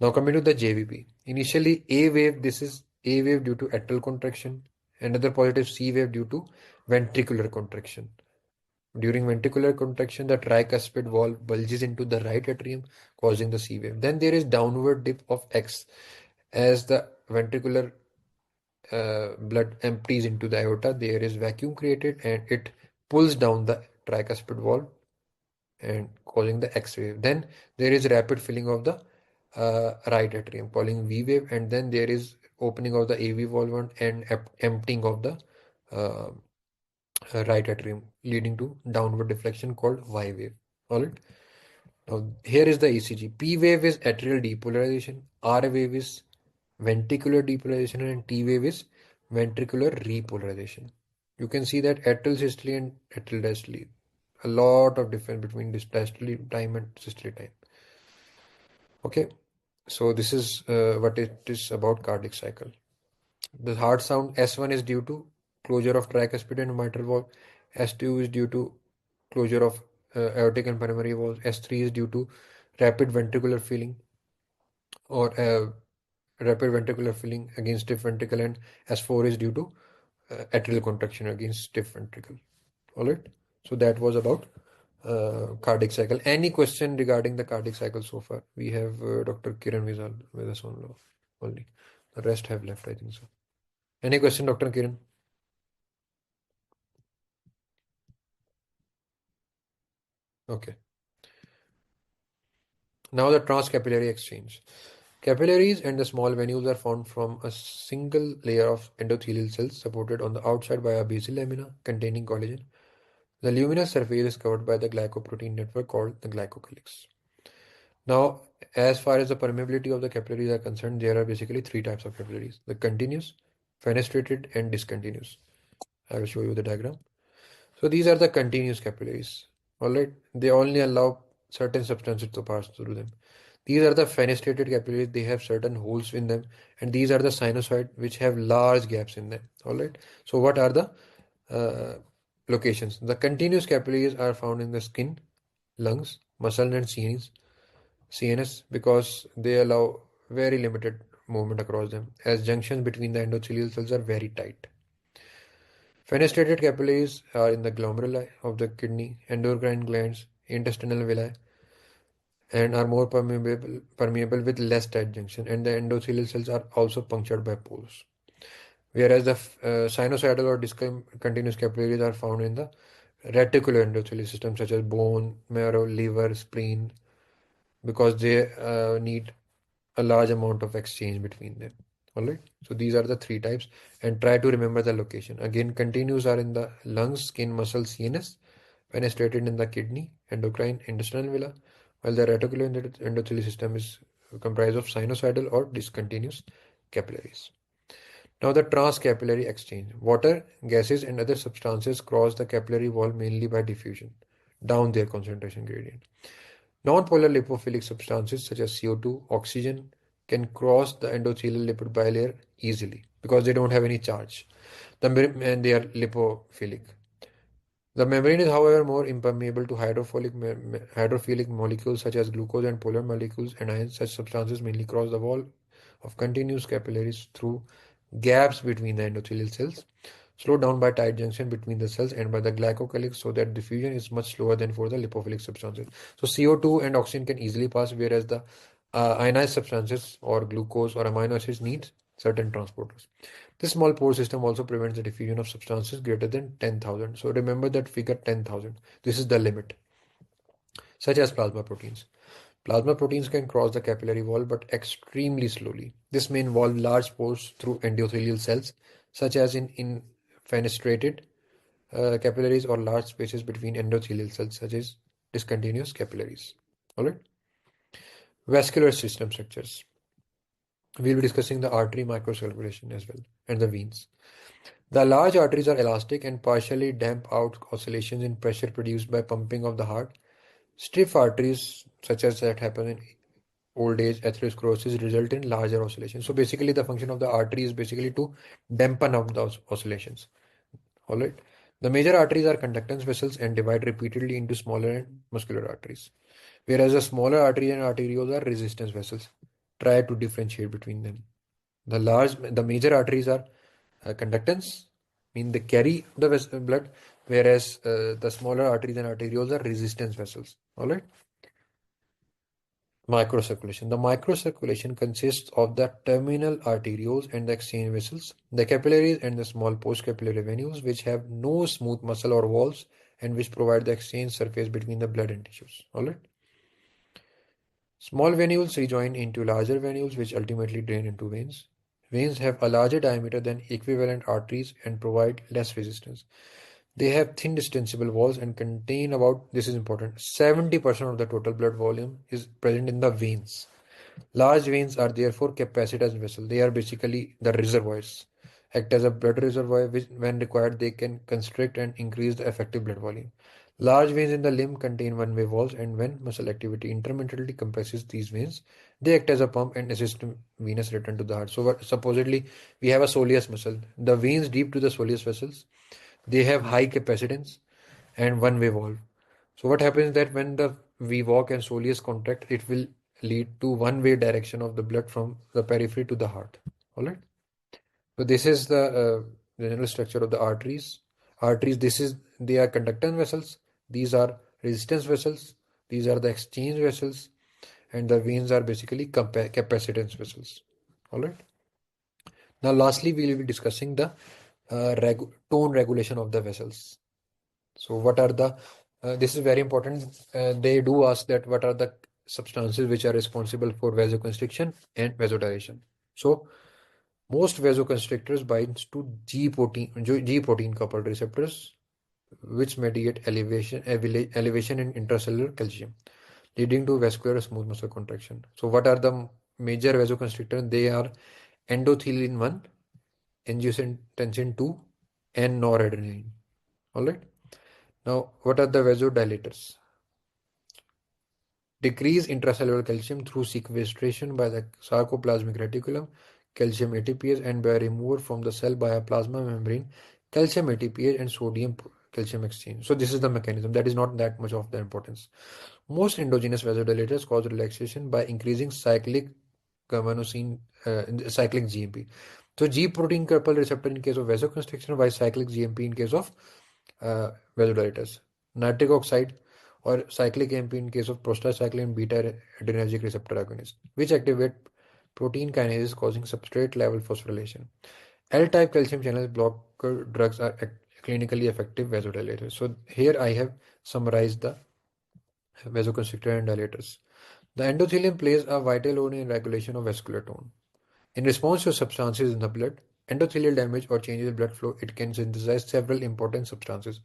Now coming to the JVP. Initially A wave, this is A wave due to atrial contraction. Another positive C wave due to ventricular contraction. During ventricular contraction, the tricuspid valve bulges into the right atrium, causing the C wave. Then there is downward dip of X as the ventricular blood empties into the aorta. There is vacuum created and it pulls down the tricuspid valve and causing the X wave. Then there is rapid filling of the right atrium, calling V wave, and then there is opening of the AV valve and emptying of the uh, right atrium, leading to downward deflection called Y wave. Alright. Now here is the ECG. P wave is atrial depolarization, R wave is ventricular depolarization, and T wave is ventricular repolarization. You can see that atrial systole and atrial diastole, a lot of difference between this diastole time and systole time. Okay. So this is what it is about cardiac cycle. The heart sound S1 is due to closure of tricuspid and mitral valve. S2 is due to closure of aortic and pulmonary valves. S3 is due to rapid ventricular filling or rapid ventricular filling against stiff ventricle, and S4 is due to atrial contraction against stiff ventricle. All right. So that was about cardiac cycle. Any question regarding the cardiac cycle so far? We have Dr. Kiran Vizal with us only. The rest have left, I think so. Any question, Dr. Kiran? Okay. Now the transcapillary exchange. Capillaries and the small venules are formed from a single layer of endothelial cells supported on the outside by a basal lamina containing collagen. The luminous surface is covered by the glycoprotein network called the glycocalyx. Now, as far as the permeability of the capillaries are concerned, there are basically three types of capillaries: the continuous, fenestrated, and discontinuous. I will show you the diagram. So these are the continuous capillaries. Alright, they only allow certain substances to pass through them. These are the fenestrated capillaries, they have certain holes in them, and these are the sinusoid which have large gaps in them. Alright, so what are the uh, locations? The continuous capillaries are found in the skin, lungs, muscle, and CNS because they allow very limited movement across them, as junctions between the endothelial cells are very tight. Fenestrated capillaries are in the glomeruli of the kidney, endocrine glands, intestinal villi, and are more permeable with less tight junction. And the endothelial cells are also punctured by pores. Whereas the sinusoidal or discontinuous capillaries are found in the reticular endothelial system, such as bone, marrow, liver, spleen, because they need a large amount of exchange between them. All right. So these are the three types, and try to remember the location. Again, continuous are in the lungs, skin, muscle, CNS, penetrated in the kidney, endocrine, intestinal villi, while the reticular endothelial system is comprised of sinusoidal or discontinuous capillaries. Now the transcapillary exchange. Water, gases, and other substances cross the capillary wall mainly by diffusion down their concentration gradient. Non-polar lipophilic substances such as CO2, oxygen can cross the endothelial lipid bilayer easily because they don't have any charge. And they are lipophilic. The membrane is, however, more impermeable to hydrophilic molecules such as glucose and polar molecules and ions. Such substances mainly cross the wall of continuous capillaries through gaps between the endothelial cells, slowed down by tight junction between the cells and by the glycocalyx, so that diffusion is much slower than for the lipophilic substances. So CO2 and oxygen can easily pass, whereas the ionized substances or glucose or amino acids need certain transporters. This small pore system also prevents the diffusion of substances greater than 10,000. So remember that figure 10,000. This is the limit, such as plasma proteins. Plasma proteins can cross the capillary wall but extremely slowly. This may involve large pores through endothelial cells, such as in fenestrated capillaries, or large spaces between endothelial cells, such as discontinuous capillaries. Alright. Vascular system structures. We'll be discussing the artery microcirculation as well and the veins. The large arteries are elastic and partially damp out oscillations in pressure produced by pumping of the heart. Stiff arteries, such as that happen in old age atherosclerosis, result in larger oscillations. So basically, the function of the artery is basically to dampen out those oscillations. All right. The major arteries are conductance vessels and divide repeatedly into smaller and muscular arteries, whereas the smaller arteries and arterioles are resistance vessels. Try to differentiate between them. The major arteries are conductance, mean they carry the blood, whereas the smaller arteries and arterioles are resistance vessels. All right. Microcirculation. The microcirculation consists of the terminal arterioles and the exchange vessels, the capillaries and the small postcapillary venules, which have no smooth muscle or walls and which provide the exchange surface between the blood and tissues. All right. Small venules rejoin into larger venules, which ultimately drain into veins. Veins have a larger diameter than equivalent arteries and provide less resistance. They have thin distensible walls and contain about, this is important, 70% of the total blood volume is present in the veins. Large veins are therefore capacitance vessels. They are basically the reservoirs. Act as a blood reservoir which, when required, they can constrict and increase the effective blood volume. Large veins in the limb contain one-way valves, and when muscle activity intermittently compresses these veins, they act as a pump and assist venous return to the heart. So, supposedly, we have a soleus muscle. The veins deep to the soleus vessels, they have high capacitance and one-way valve. So, what happens is that when the V walk and soleus contract, it will lead to one-way direction of the blood from the periphery to the heart. All right. So this is the general structure of the arteries. Arteries, they are conductance vessels. These are resistance vessels. These are the exchange vessels, and the veins are basically capacitance vessels. All right. Now, lastly, we will be discussing the tone regulation of the vessels. So, what are the? This is very important. They do ask that what are the substances which are responsible for vasoconstriction and vasodilation. So, most vasoconstrictors binds to G protein coupled receptors, which mediate elevation in intracellular calcium, leading to vascular smooth muscle contraction. So, what are the major vasoconstrictors? They are endothelin 1, angiotensin 2, and noradrenaline. All right. Now, what are the vasodilators? Decrease intracellular calcium through sequestration by the sarcoplasmic reticulum, calcium ATPase, and by removal from the cell by a plasma membrane, calcium ATPase and sodium calcium exchange. So this is the mechanism. That is not that much of the importance. Most endogenous vasodilators cause relaxation by increasing cyclic guanosine, cyclic GMP. So G protein coupled receptor in case of vasoconstriction, while cyclic GMP in case of vasodilators. Nitric oxide or cyclic AMP in case of prostacyclin beta adrenergic receptor agonist, which activate protein kinases causing substrate level phosphorylation. L-type calcium channel blocker drugs are clinically effective vasodilators. So here I have summarized the vasoconstrictor and dilators. The endothelium plays a vital role in regulation of vascular tone. In response to substances in the blood, endothelial damage or changes in blood flow, it can synthesize several important substances.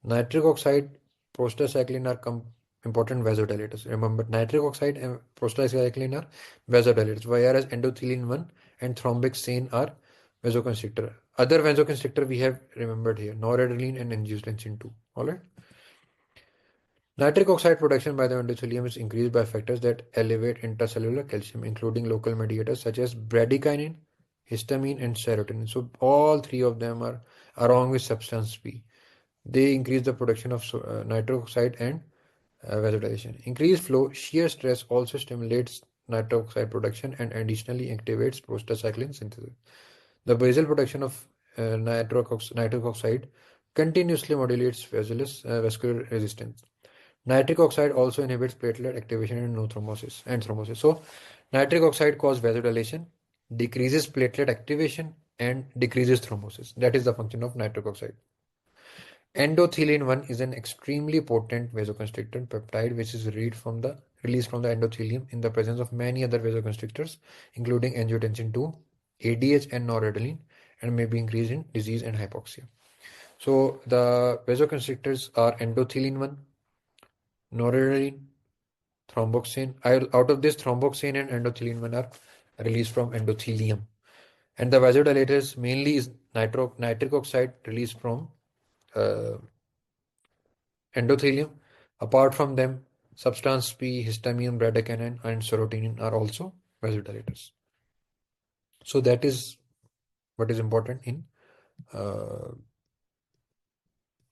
Nitric oxide, prostacyclin are important vasodilators. Remember, nitric oxide and prostacyclin are vasodilators, whereas endothelin 1 and thrombic SANE are vasoconstrictor. Other vasoconstrictor we have remembered here, noradrenaline and angiotensin 2. Alright. Nitric oxide production by the endothelium is increased by factors that elevate intracellular calcium, including local mediators such as bradykinin, histamine, and serotonin. So all three of them are along with substance P. They increase the production of nitric oxide and vasodilation. Increased flow, shear stress also stimulates nitric oxide production and additionally activates prostacyclin synthesis. The basal production of nitric oxide continuously modulates vascular resistance. Nitric oxide also inhibits platelet activation and no thrombosis and thrombosis. So, nitric oxide causes vasodilation, decreases platelet activation, and decreases thrombosis. That is the function of nitric oxide. Endothelin 1 is an extremely potent vasoconstrictor peptide which is released from the endothelium in the presence of many other vasoconstrictors, including angiotensin 2, ADH, and noradrenaline, and may be increased in disease and hypoxia. So, the vasoconstrictors are endothelin 1, noradrenaline, thromboxane. Out of this, thromboxane and endothelin 1 are released from endothelium. And the vasodilators mainly is nitric oxide released from uh, endothelium. Apart from them, substance P, histamine, bradykinin, and serotonin are also vasodilators. So that is what is important in uh,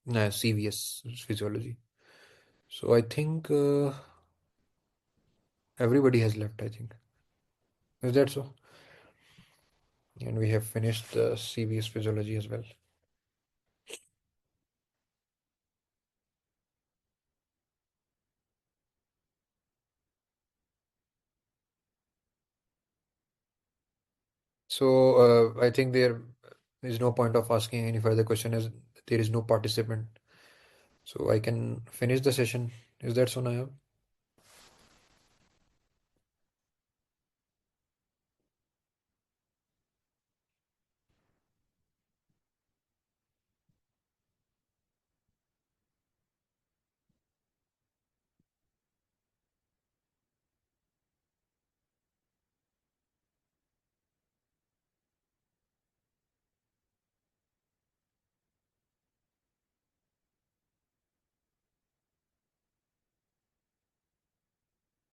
CVS physiology. So I think everybody has left, I think. Is that so? And we have finished the CVS physiology as well. So I think there is no point of asking any further question as there is no participant. So I can finish the session. Is that so, Nayab?